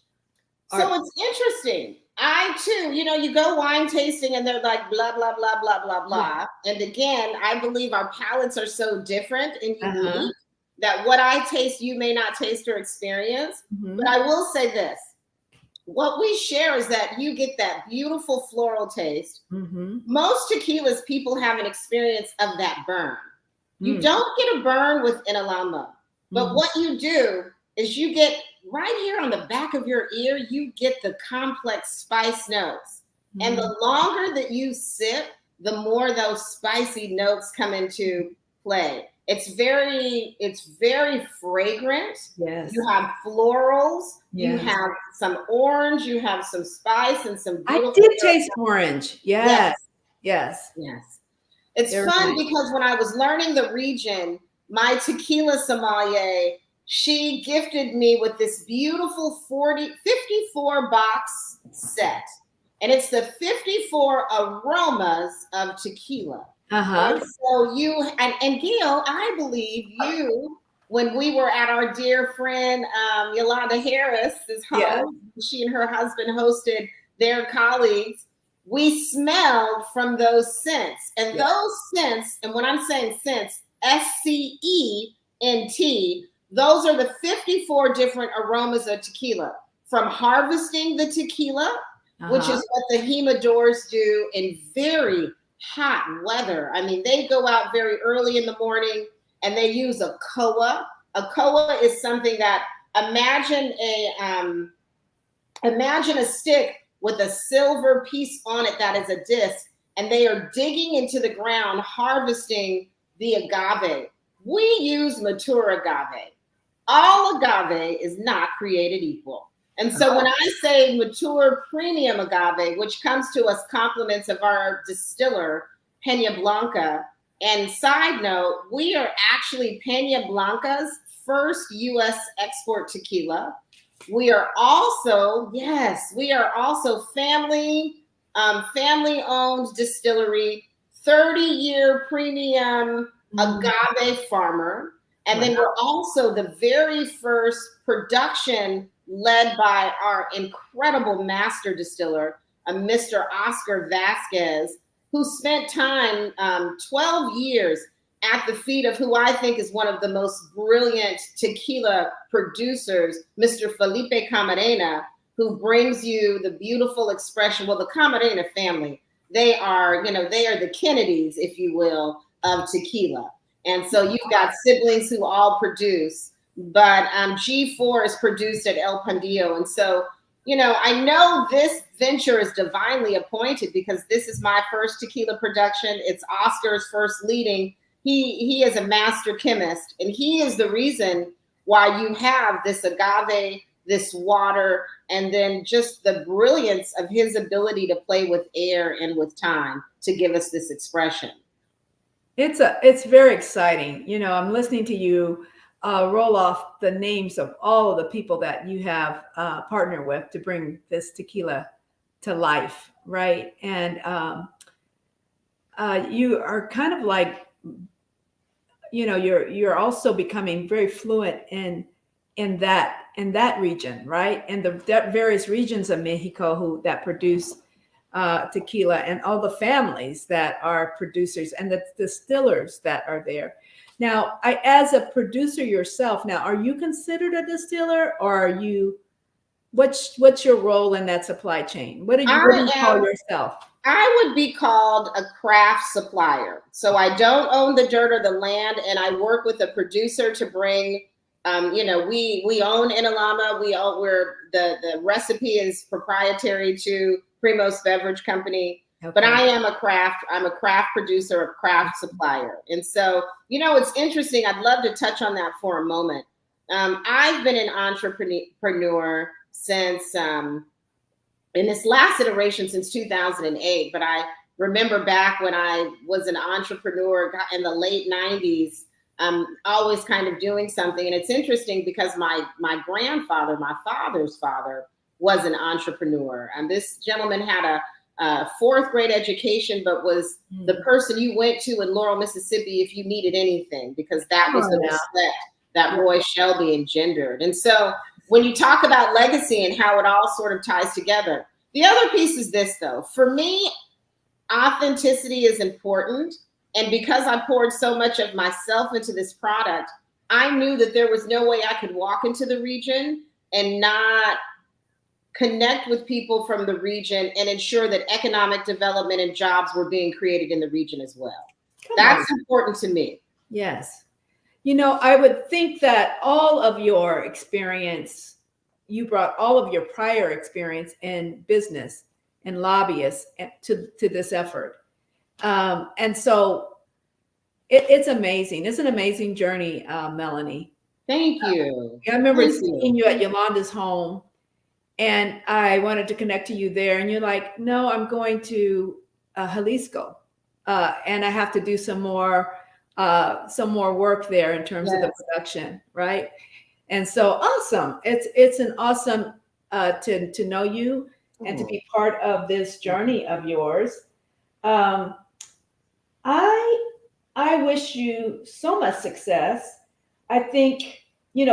Speaker 3: So it's interesting. I too, you go wine tasting and they're like blah, blah, blah, blah, blah, blah. And again, I believe our palates are so different and unique that what I taste, you may not taste or experience. But I will say this. What we share is that you get that beautiful floral taste. Most tequilas, people have an experience of that burn. You don't get a burn with Enelalma. But what you do is you get right here on the back of your ear, you get the complex spice notes. And the longer that you sip, the more those spicy notes come into play. It's very fragrant.
Speaker 2: Yes.
Speaker 3: You have florals. Yes. You have some orange. You have some spice and some beautiful.
Speaker 2: I did taste orange. Yes.
Speaker 3: It's fun because when I was learning the region, my tequila sommelier, she gifted me with this beautiful 54 box set. And it's the 54 aromas of tequila. And so and Gayle, I believe you, when we were at our dear friend Yolanda Harris's home, she and her husband hosted their colleagues, we smelled from those scents. And those scents, and when I'm saying scents, SCENT, those are the 54 different aromas of tequila. From harvesting the tequila, which is what the humidors do in very hot weather. I mean, they go out very early in the morning and they use a koa. A koa is something that imagine a stick with a silver piece on it that is a disc, and they are digging into the ground, harvesting the agave. We use mature agave. All agave is not created equal. And so when I say mature premium agave, which comes to us compliments of our distiller, Peña Blanca, and side note, we are actually Peña Blanca's first U.S. export tequila. We are also family-owned distillery, 30-year premium agave farmer. And then we're also the very first production led by our incredible master distiller, Mr. Oscar Vasquez, who spent time 12 years at the feet of who I think is one of the most brilliant tequila producers, Mr. Felipe Camarena, who brings you the beautiful expression. Well, the Camarena family, they are the Kennedys, if you will, of tequila. And so you've got siblings who all produce, but G4 is produced at El Pandillo. And so, I know this venture is divinely appointed because this is my first tequila production. It's Oscar's first leading. He is a master chemist, and he is the reason why you have this agave, this water, and then just the brilliance of his ability to play with air and with time to give us this expression.
Speaker 2: It's very exciting. I'm listening to you roll off the names of all of the people that you have partnered with to bring this tequila to life, right? And you are kind of like, you're also becoming very fluent in that region, right? And the various regions of Mexico that produce tequila, and all the families that are producers and the distillers that are there. Now, as a producer yourself, are you considered a distiller, or are you? What's your role in that supply chain? What do you call yourself?
Speaker 3: I would be called a craft supplier. So I don't own the dirt or the land, and I work with a producer to bring. We own Enelalma. We're the recipe is proprietary to Primos Beverage Company. Okay. But I'm a craft producer, a craft supplier. And so, it's interesting. I'd love to touch on that for a moment. I've been an entrepreneur since, in this last iteration since 2008. But I remember back when I was an entrepreneur in the late 90s, always kind of doing something. And it's interesting because my grandfather, my father's father, was an entrepreneur. And this gentleman had a fourth grade education, but was the person you went to in Laurel, Mississippi, if you needed anything, because that was the respect that Roy Shelby engendered. And so when you talk about legacy and how it all sort of ties together, the other piece is this, though. For me, authenticity is important. And because I poured so much of myself into this product, I knew that there was no way I could walk into the region and not connect with people from the region and ensure that economic development and jobs were being created in the region as well. That's important to me.
Speaker 2: Yes. I would think that all of your experience, you brought all of your prior experience in business and lobbyists to this effort. And so it's amazing. It's an amazing journey, Melanie.
Speaker 3: Thank you.
Speaker 2: I remember seeing you at Yolanda's home, and I wanted to connect to you there. And you're like, no, I'm going to Jalisco, and I have to do some more work there in terms of the production, right? And so awesome. It's an awesome to know you and to be part of this journey of yours. I wish you so much success. I think,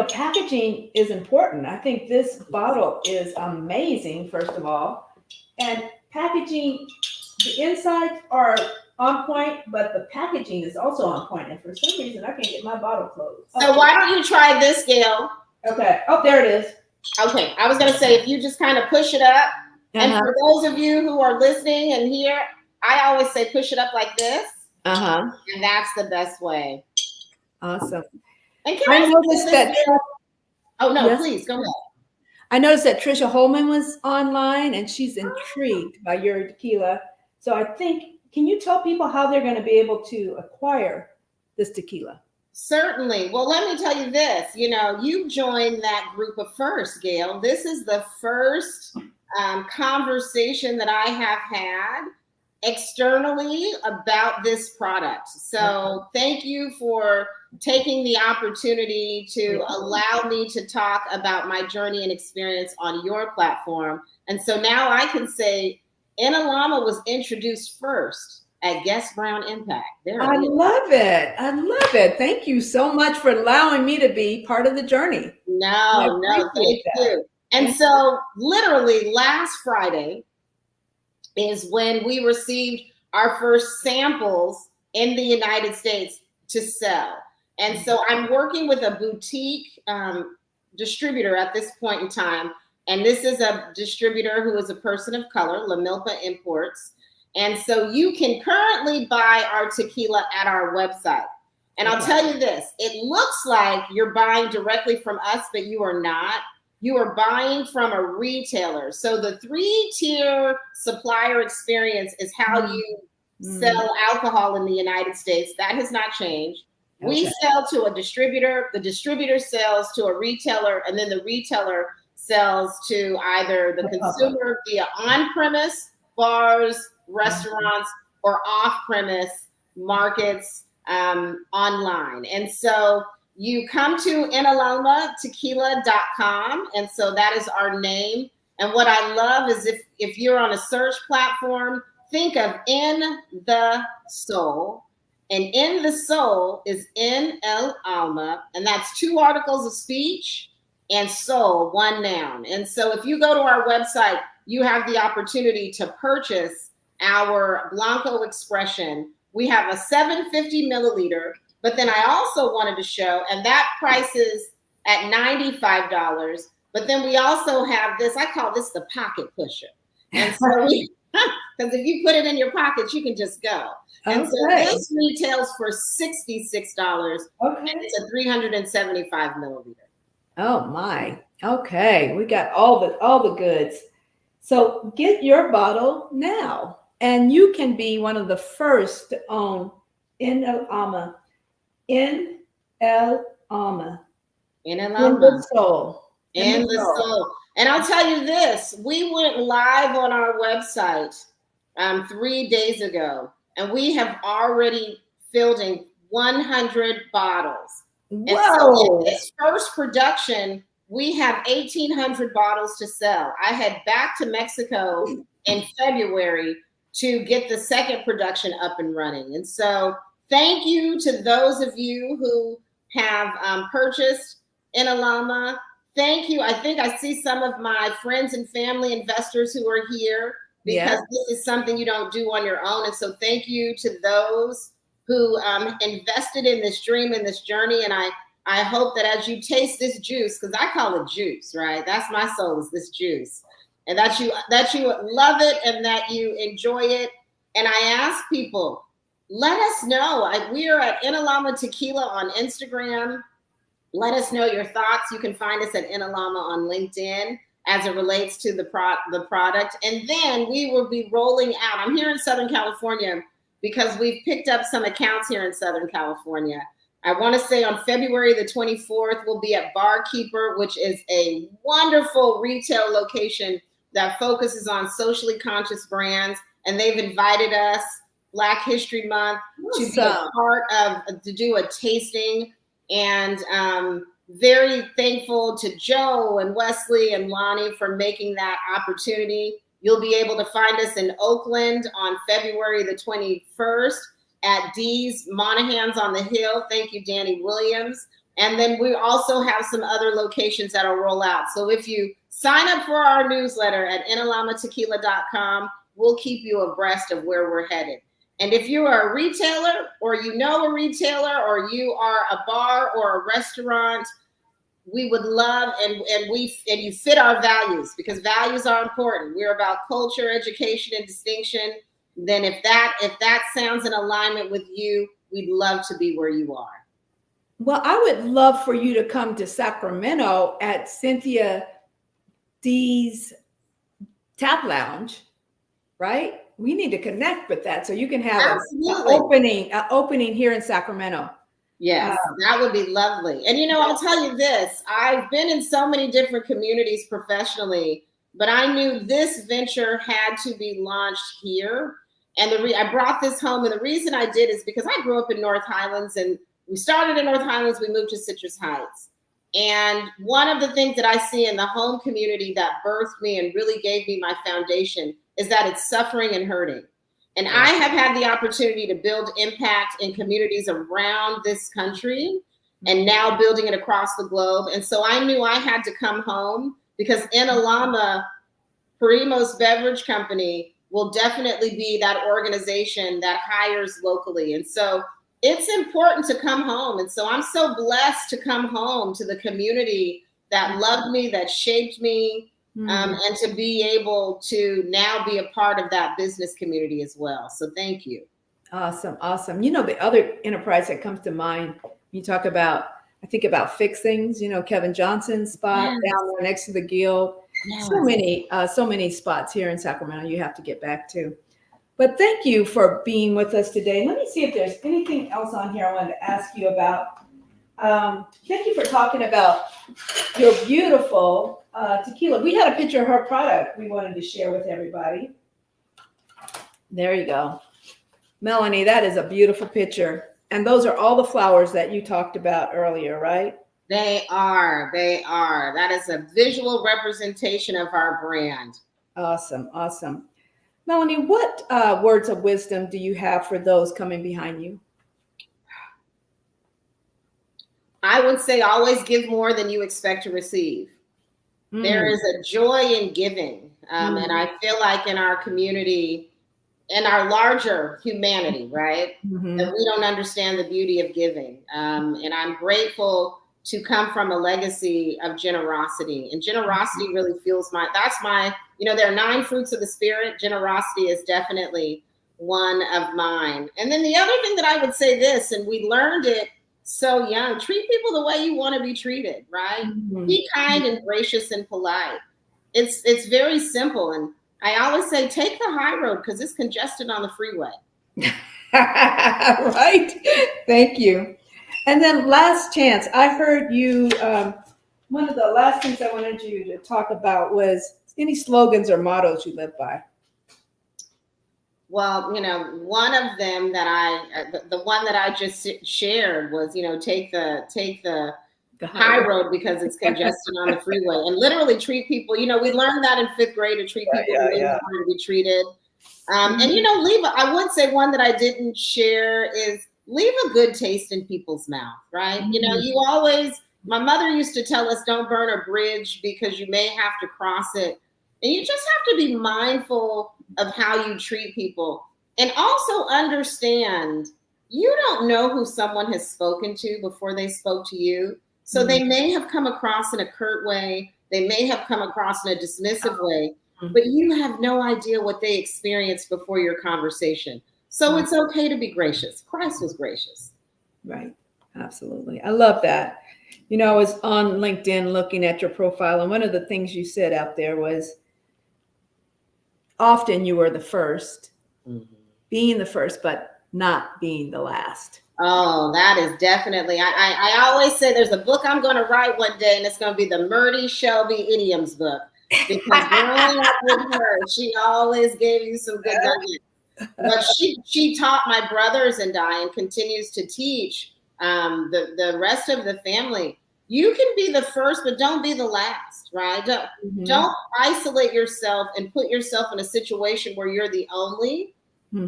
Speaker 2: packaging is important. I think this bottle is amazing, first of all. And packaging, the insides are on point, but the packaging is also on point. And for some reason, I can't get my bottle closed.
Speaker 3: So why don't you try this, Gayle?
Speaker 2: Okay. Oh, there it is.
Speaker 3: Okay. I was going to say, if you just kind of push it up. And for those of you who are listening and here, I always say push it up like this. And that's the best way.
Speaker 2: Awesome.
Speaker 3: And can I noticed that. Oh, no,
Speaker 2: yes.
Speaker 3: Please go ahead.
Speaker 2: I noticed that Trisha Holman was online, and she's intrigued by your tequila. So I think, can you tell people how they're going to be able to acquire this tequila?
Speaker 3: Certainly. Well, let me tell you this. You joined that group of first, Gayle. This is the first conversation that I have had externally about this product. So thank you for taking the opportunity to allow me to talk about my journey and experience on your platform. And so now I can say Enelalma was introduced first at Guest Brown Impact. There
Speaker 2: I
Speaker 3: it is.
Speaker 2: love it. I love it. Thank you so much for allowing me to be part of the journey.
Speaker 3: No, thank you. And so literally last Friday is when we received our first samples in the United States to sell. And so I'm working with a boutique distributor at this point in time. And this is a distributor who is a person of color, La Milpa Imports. And so you can currently buy our tequila at our website. And I'll tell you this, it looks like you're buying directly from us, but you are not. You are buying from a retailer. So the 3-tier supplier experience is how you sell alcohol in the United States. That has not changed. Okay. We sell to a distributor, the distributor sells to a retailer, and then the retailer sells to either the consumer via on-premise bars, restaurants, or off-premise markets online. And so you come to Enelalma.tequila.com, and so that is our name. And what I love is if you're on a search platform, think of In the Soul. And In the Soul is Enelalma, and that's 2 articles of speech, and soul, 1 noun. And so if you go to our website, you have the opportunity to purchase our Blanco Expression. We have a 750 milliliter, but then I also wanted to show, and that price is at $95. But then we also have this, I call this the pocket pusher. And so because if you put it in your pocket, you can just go. And so this retails for $66, and it's a 375 milliliter.
Speaker 2: Oh my. Okay. We got all the goods. So get your bottle now, and you can be one of the first to own Enelalma. Enelalma. In the soul.
Speaker 3: In the soul. And I'll tell you this, we went live on our website 3 days ago, and we have already filled in 100 bottles. Whoa. And so in this first production, we have 1,800 bottles to sell. I head back to Mexico in February to get the second production up and running. And so thank you to those of you who have purchased Enelalma. Thank you. I think I see some of my friends and family investors who are here because this is something you don't do on your own. And so thank you to those who invested in this dream and this journey. And I hope that as you taste this juice, because I call it juice, right? That's my soul, is this juice. And that you love it and that you enjoy it. And I ask people, let us know. We are at Enelalma Tequila on Instagram. Let us know your thoughts. You can find us at Enelalma on LinkedIn as it relates to the product. And then we will be rolling out. I'm here in Southern California because we've picked up some accounts here in Southern California. I want to say on February the 24th, we'll be at Barkeeper, which is a wonderful retail location that focuses on socially conscious brands. And they've invited us, Black History Month, to be a part of, to do a tasting. And very thankful to Joe and Wesley and Lonnie for making that opportunity. You'll be able to find us in Oakland on February the 21st at Dee's Monahan's on the Hill. Thank you, Danny Williams. And then we also have some other locations that'll roll out. So if you sign up for our newsletter at Enelalmatequila.com, we'll keep you abreast of where we're headed. And if you are a retailer, or you know a retailer, or you are a bar or a restaurant, we would love, and you fit our values, because values are important. We're about culture, education, and distinction. Then if that sounds in alignment with you, we'd love to be where you are.
Speaker 2: Well, I would love for you to come to Sacramento at Cynthia D's Tap Lounge, right? We need to connect with that so you can have an opening here in Sacramento.
Speaker 3: Yes, that would be lovely. And I'll tell you this, I've been in so many different communities professionally, but I knew this venture had to be launched here. And I brought this home, and the reason I did is because I grew up in North Highlands, and we started in North Highlands, we moved to Citrus Heights. And one of the things that I see in the home community that birthed me and really gave me my foundation is that it's suffering and hurting. And I have had the opportunity to build impact in communities around this country and now building it across the globe. And so I knew I had to come home because Enelalma, Primo's Beverage Company, will definitely be that organization that hires locally. And so it's important to come home. And so I'm so blessed to come home to the community that loved me, that shaped me, and to be able to now be a part of that business community as well. So thank you.
Speaker 2: Awesome. Awesome. You know, the other enterprise that comes to mind, you talk about, I think about Fix Things, you know, Kevin Johnson's spot down there next to the Gill. So many spots here in Sacramento you have to get back to. But thank you for being with us today. Let me see if there's anything else on here I wanted to ask you about. Thank you for talking about your beautiful tequila. We had a picture of her product we wanted to share with everybody. There you go. Melanie, that is a beautiful picture. And those are all the flowers that you talked about earlier, right?
Speaker 3: They are. That is a visual representation of our brand.
Speaker 2: Awesome. Awesome. Melanie, what words of wisdom do you have for those coming behind you?
Speaker 3: I would say always give more than you expect to receive. There is a joy in giving. And I feel like in our community, in our larger humanity, right, that we don't understand the beauty of giving. And I'm grateful to come from a legacy of generosity. And generosity really fuels that's my, there are 9 fruits of the Spirit. Generosity is definitely one of mine. And then the other thing that I would say this, and we learned it so young, treat people the way you want to be treated, right? Be kind and gracious and polite. It's very simple. And I always say, take the high road because it's congested on the freeway.
Speaker 2: Right. Thank you. And then last chance, I heard you, one of the last things I wanted you to talk about was any slogans or mottos you live by.
Speaker 3: Well, one of them that the one that I just shared was, take the high road because it's congested on the freeway, and literally treat people. We learned that in 5th grade to treat people the way you want to be treated. And I would say one that I didn't share is leave a good taste in people's mouth, right? You always. My mother used to tell us, don't burn a bridge because you may have to cross it. And you just have to be mindful of how you treat people. And also understand you don't know who someone has spoken to before they spoke to you. So they may have come across in a curt way. They may have come across in a dismissive way, but you have no idea what they experienced before your conversation. So it's okay to be gracious. Christ was gracious.
Speaker 2: Right. Absolutely. I love that. I was on LinkedIn looking at your profile, and one of the things you said out there was often you were the first, being the first, but not being the last.
Speaker 3: Oh, that is definitely, I always say there's a book I'm going to write one day, and it's going to be the Melanie Shelby idioms book. Because growing up with her, she always gave you some good nuggets. But she taught my brothers and I, and continues to teach the rest of the family. You can be the first, but don't be the last, right? Don't isolate yourself and put yourself in a situation where you're the only.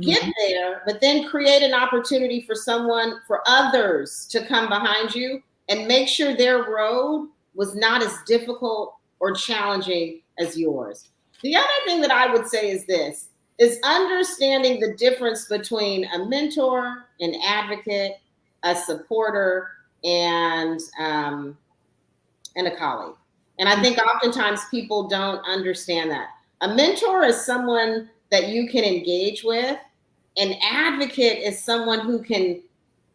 Speaker 3: Get there, but then create an opportunity for others to come behind you and make sure their road was not as difficult or challenging as yours. The other thing that I would say is understanding the difference between a mentor, an advocate, a supporter, and a colleague. And I think oftentimes people don't understand that. A mentor is someone that you can engage with. An advocate is someone who can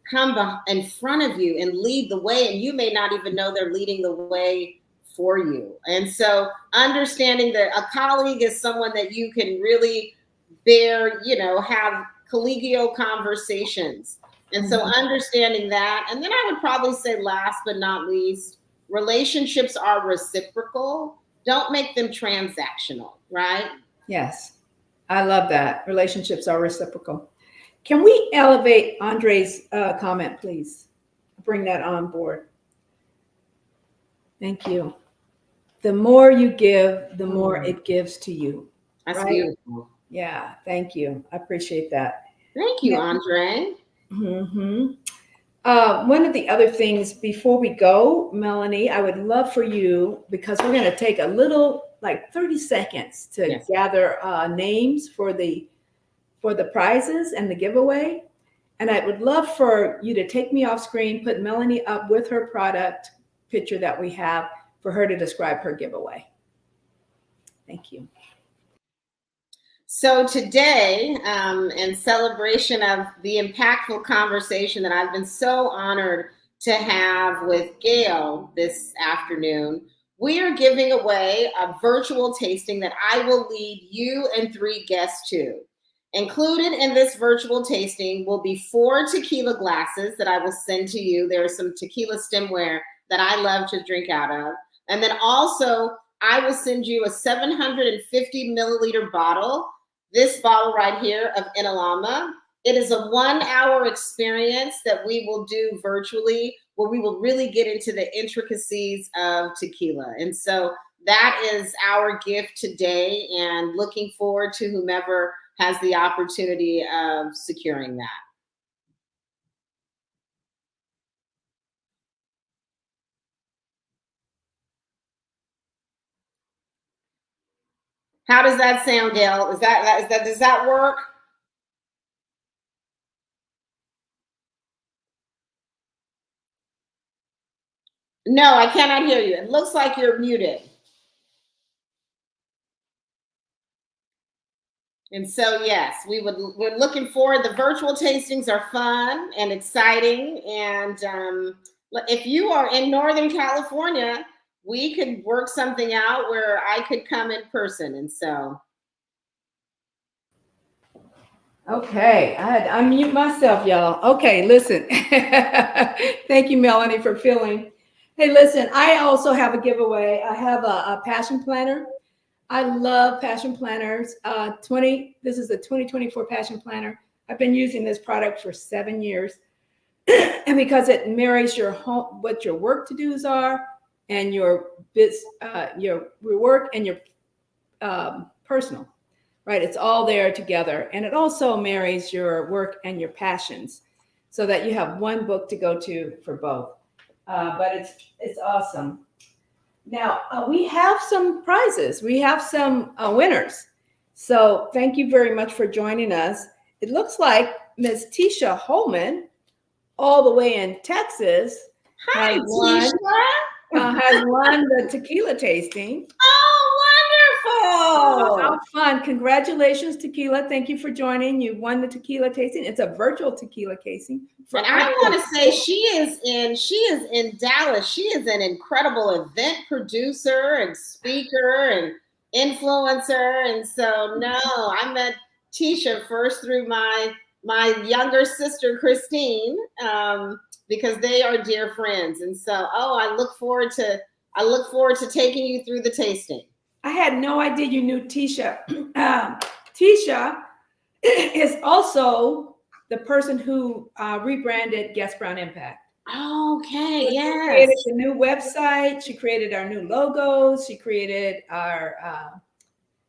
Speaker 3: come in front of you and lead the way, and you may not even know they're leading the way for you. And so understanding that a colleague is someone that you can really have collegial conversations. And so understanding that. And then I would probably say last but not least, relationships are reciprocal. Don't make them transactional, right?
Speaker 2: Yes. I love that. Relationships are reciprocal. Can we elevate Andre's comment, please? Bring that on board. Thank you. The more you give, the more it gives to you.
Speaker 3: That's beautiful.
Speaker 2: Yeah, thank you. I appreciate that.
Speaker 3: Thank you,
Speaker 2: Yeah.
Speaker 3: Andre.
Speaker 2: Mm-hmm. One of the other things before we go, Melanie, I would love for you, because we're going to take a little, like 30 seconds to
Speaker 3: Yes.
Speaker 2: gather names for the prizes and the giveaway. And I would love for you to take me off screen, put Melanie up with her product picture that we have for her to describe her giveaway. Thank you.
Speaker 3: So today, in celebration of the impactful conversation that I've been so honored to have with Gayle this afternoon, we are giving away a virtual tasting that I will lead you and 3 guests to. Included in this virtual tasting will be 4 tequila glasses that I will send to you. There's some tequila stemware that I love to drink out of. And then also, I will send you a 750 milliliter bottle. This bottle right here of Enelalma. It is a 1-hour experience that we will do virtually, where we will really get into the intricacies of tequila. And so that is our gift today, and looking forward to whomever has the opportunity of securing that. How does that sound, Gayle? Does that work? No, I cannot hear you. It looks like you're muted. And so, yes, we're looking forward. The virtual tastings are fun and exciting. And if you are in Northern California, we could work something out where I could come in person. And so,
Speaker 2: Okay, I had to unmute myself, y'all. Okay, listen. Thank you, Melanie, for filling. Hey, listen, I also have a giveaway. I have a passion planner. I love passion planners. This is the 2024 passion planner. I've been using this product for 7 years. And because it marries your home, what your work to-dos are, and your work and your personal, right? It's all there together. And it also marries your work and your passions, so that you have one book to go to for both. But it's awesome. Now, we have some prizes. We have some winners. So thank you very much for joining us. It looks like Ms. Tisha Holman, all the way in Texas,
Speaker 3: hi,
Speaker 2: has won the tequila tasting.
Speaker 3: Oh, wonderful.
Speaker 2: How fun. Congratulations, Tequila. Thank you for joining. You won the tequila tasting. It's a virtual tequila tasting.
Speaker 3: And I want to say she is in Dallas. She is an incredible event producer and speaker and influencer. And so no, I met Tisha first through my younger sister Christine, because they are dear friends. And so I look forward to taking you through the tasting.
Speaker 2: I had no idea you knew Tisha. Tisha is also the person who rebranded Guest Brown Impact.
Speaker 3: Okay,
Speaker 2: She
Speaker 3: yes.
Speaker 2: created the new website. She created our new logos. She created our.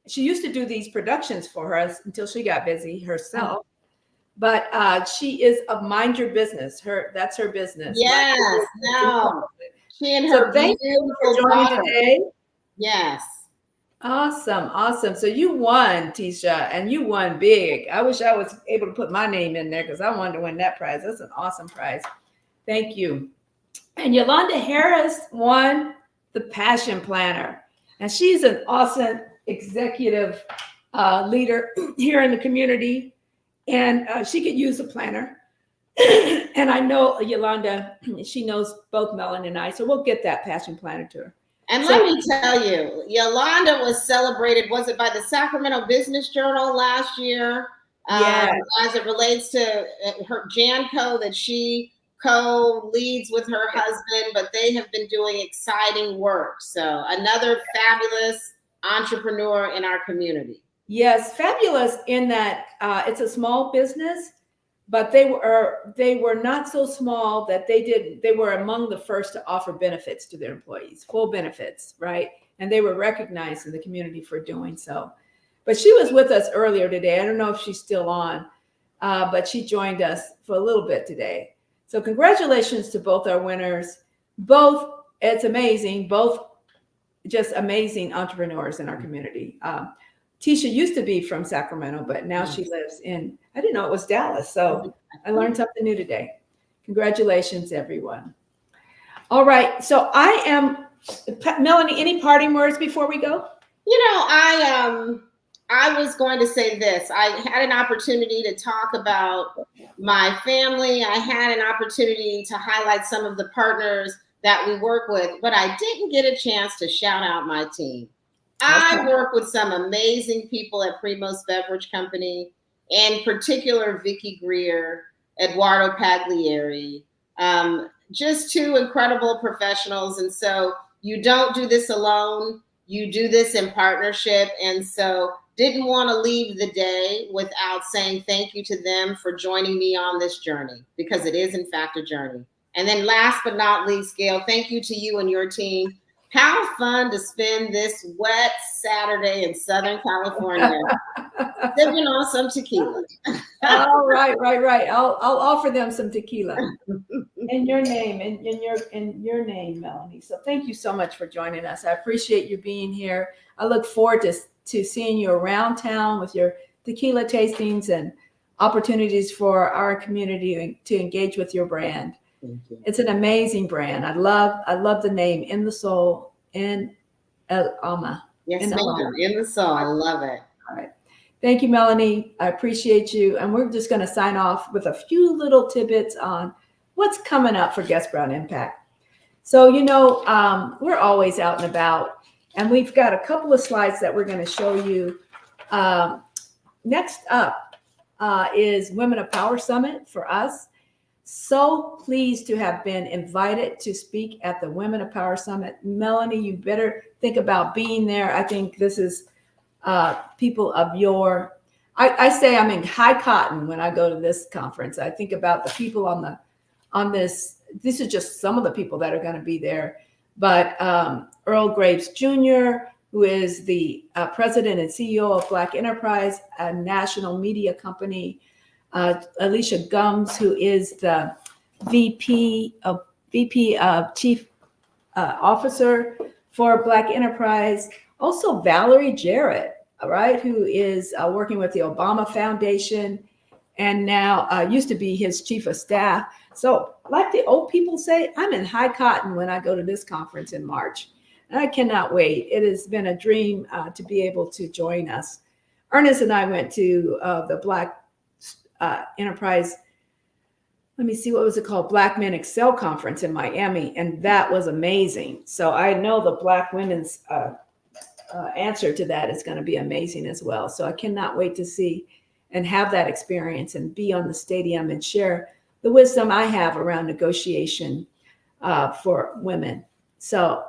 Speaker 2: She used to do these productions for us until she got busy herself. But she is a mind your business. That's her business.
Speaker 3: Yes, no. She and her
Speaker 2: thank you for joining today.
Speaker 3: Yes.
Speaker 2: Awesome. So you won, Tisha, and you won big. I wish I was able to put my name in there, because I wanted to win that prize. That's an awesome prize. Thank you. And Yolanda Harris won the Passion Planner. And she's an awesome executive leader here in the community. And she could use a planner. And I know Yolanda, she knows both Melanie and I, so we'll get that Passion Planner to her.
Speaker 3: And let me tell you, Yolanda was celebrated, was it by the Sacramento Business Journal last year?
Speaker 2: Yes.
Speaker 3: As it relates to her Janco that she co-leads with her husband, but they have been doing exciting work. So another fabulous entrepreneur in our community.
Speaker 2: Yes, fabulous in that it's a small business, but they were not so small that they were among the first to offer benefits to their employees, full benefits, right? And they were recognized in the community for doing so. But she was with us earlier today. I don't know if she's still on, but she joined us for a little bit today. So congratulations to both our winners. Both, it's amazing, both just amazing entrepreneurs in our community. Tisha used to be from Sacramento, but now she lives in, I didn't know it was Dallas. So I learned something new today. Congratulations, everyone. All right. So I am, Melanie, any parting words before we go?
Speaker 3: I was going to say this. I had an opportunity to talk about my family. I had an opportunity to highlight some of the partners that we work with, but I didn't get a chance to shout out my team. I work with some amazing people at Primo's Beverage Company, in particular, Vicky Greer, Eduardo Pagliari, just two incredible professionals. And so you don't do this alone. You do this in partnership. And so didn't want to leave the day without saying thank you to them for joining me on this journey, because it is in fact a journey. And then last but not least, Gayle, thank you to you and your team. How fun to spend this wet Saturday in Southern California sipping on some tequila.
Speaker 2: Oh, right. I'll offer them some tequila in your name, in your name, Melanie. So thank you so much for joining us. I appreciate you being here. I look forward to seeing you around town with your tequila tastings and opportunities for our community to engage with your brand.
Speaker 3: Thank you.
Speaker 2: It's an amazing brand. I love the name, In the Soul, Enelalma.
Speaker 3: Yes, ma'am. In the Soul. I love it.
Speaker 2: All right. Thank you, Melanie. I appreciate you. And we're just going to sign off with a few little tidbits on what's coming up for Guest Brown Impact. So, we're always out and about, and we've got a couple of slides that we're going to show you. Next up is Women of Power Summit for us. So pleased to have been invited to speak at the Women of Power Summit. Melanie, you better think about being there. I think this is people of your, I say I'm in high cotton when I go to this conference. I think about the people on this. This is just some of the people that are going to be there. But Earl Graves Jr., who is the president and CEO of Black Enterprise, a national media company. Alicia Gums, who is the VP of Chief Officer for Black Enterprise. Also Valerie Jarrett, right, who is working with the Obama Foundation and now used to be his chief of staff. So like the old people say, I'm in high cotton when I go to this conference in March. And I cannot wait. It has been a dream to be able to join us. Ernest and I went to the Black Enterprise, let me see, what was it called? Black Men Excel Conference in Miami. And that was amazing. So I know the Black women's answer to that is going to be amazing as well. So I cannot wait to see and have that experience and be on the stadium and share the wisdom I have around negotiation for women. So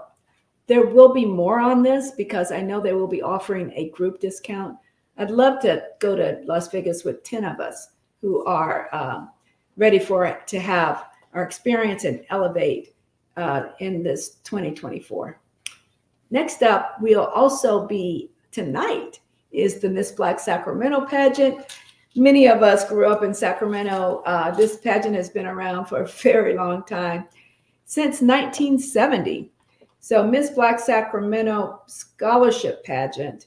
Speaker 2: there will be more on this because I know they will be offering a group discount. I'd love to go to Las Vegas with 10 of us who are ready for it to have our experience and elevate in this 2024. Next up, we'll also be tonight is the Miss Black Sacramento pageant. Many of us grew up in Sacramento. This pageant has been around for a very long time, since 1970. So Miss Black Sacramento Scholarship Pageant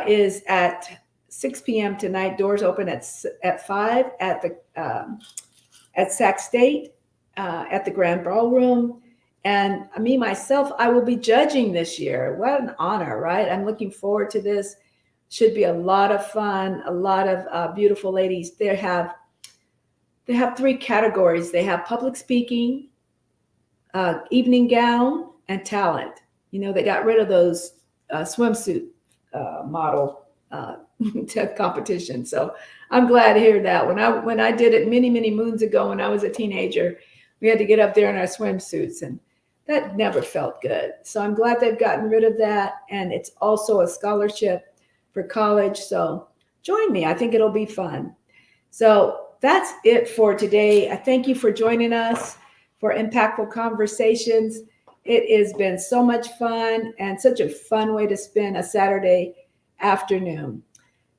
Speaker 2: is at 6 p.m. tonight. Doors open at 5 at Sac State at the Grand Ballroom. And me, myself, I will be judging this year. What an honor, right? I'm looking forward to this. Should be a lot of fun, a lot of beautiful ladies. They have 3 categories. They have public speaking, evening gown, and talent. They got rid of those swimsuit model competition. So I'm glad to hear that. When I did it many, many moons ago when I was a teenager, we had to get up there in our swimsuits, and that never felt good. So I'm glad they've gotten rid of that. And it's also a scholarship for college. So join me. I think it'll be fun. So that's it for today. I thank you for joining us for Impactful Conversations. It has been so much fun and such a fun way to spend a Saturday afternoon.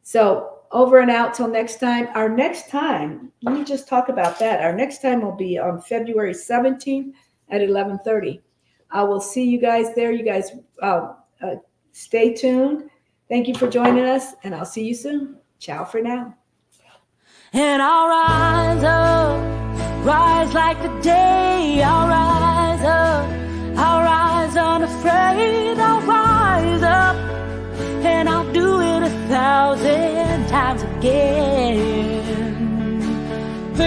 Speaker 2: So over and out till next time. Our next time, let me just talk about that. Our next time will be on February 17th at 11:30. I will see you guys there. You guys stay tuned. Thank you for joining us, and I'll see you soon. Ciao for now.
Speaker 1: And I'll rise up, rise like the day. I'll rise up, I'll rise unafraid. I'll rise up, and I'll do it 1,000 times again.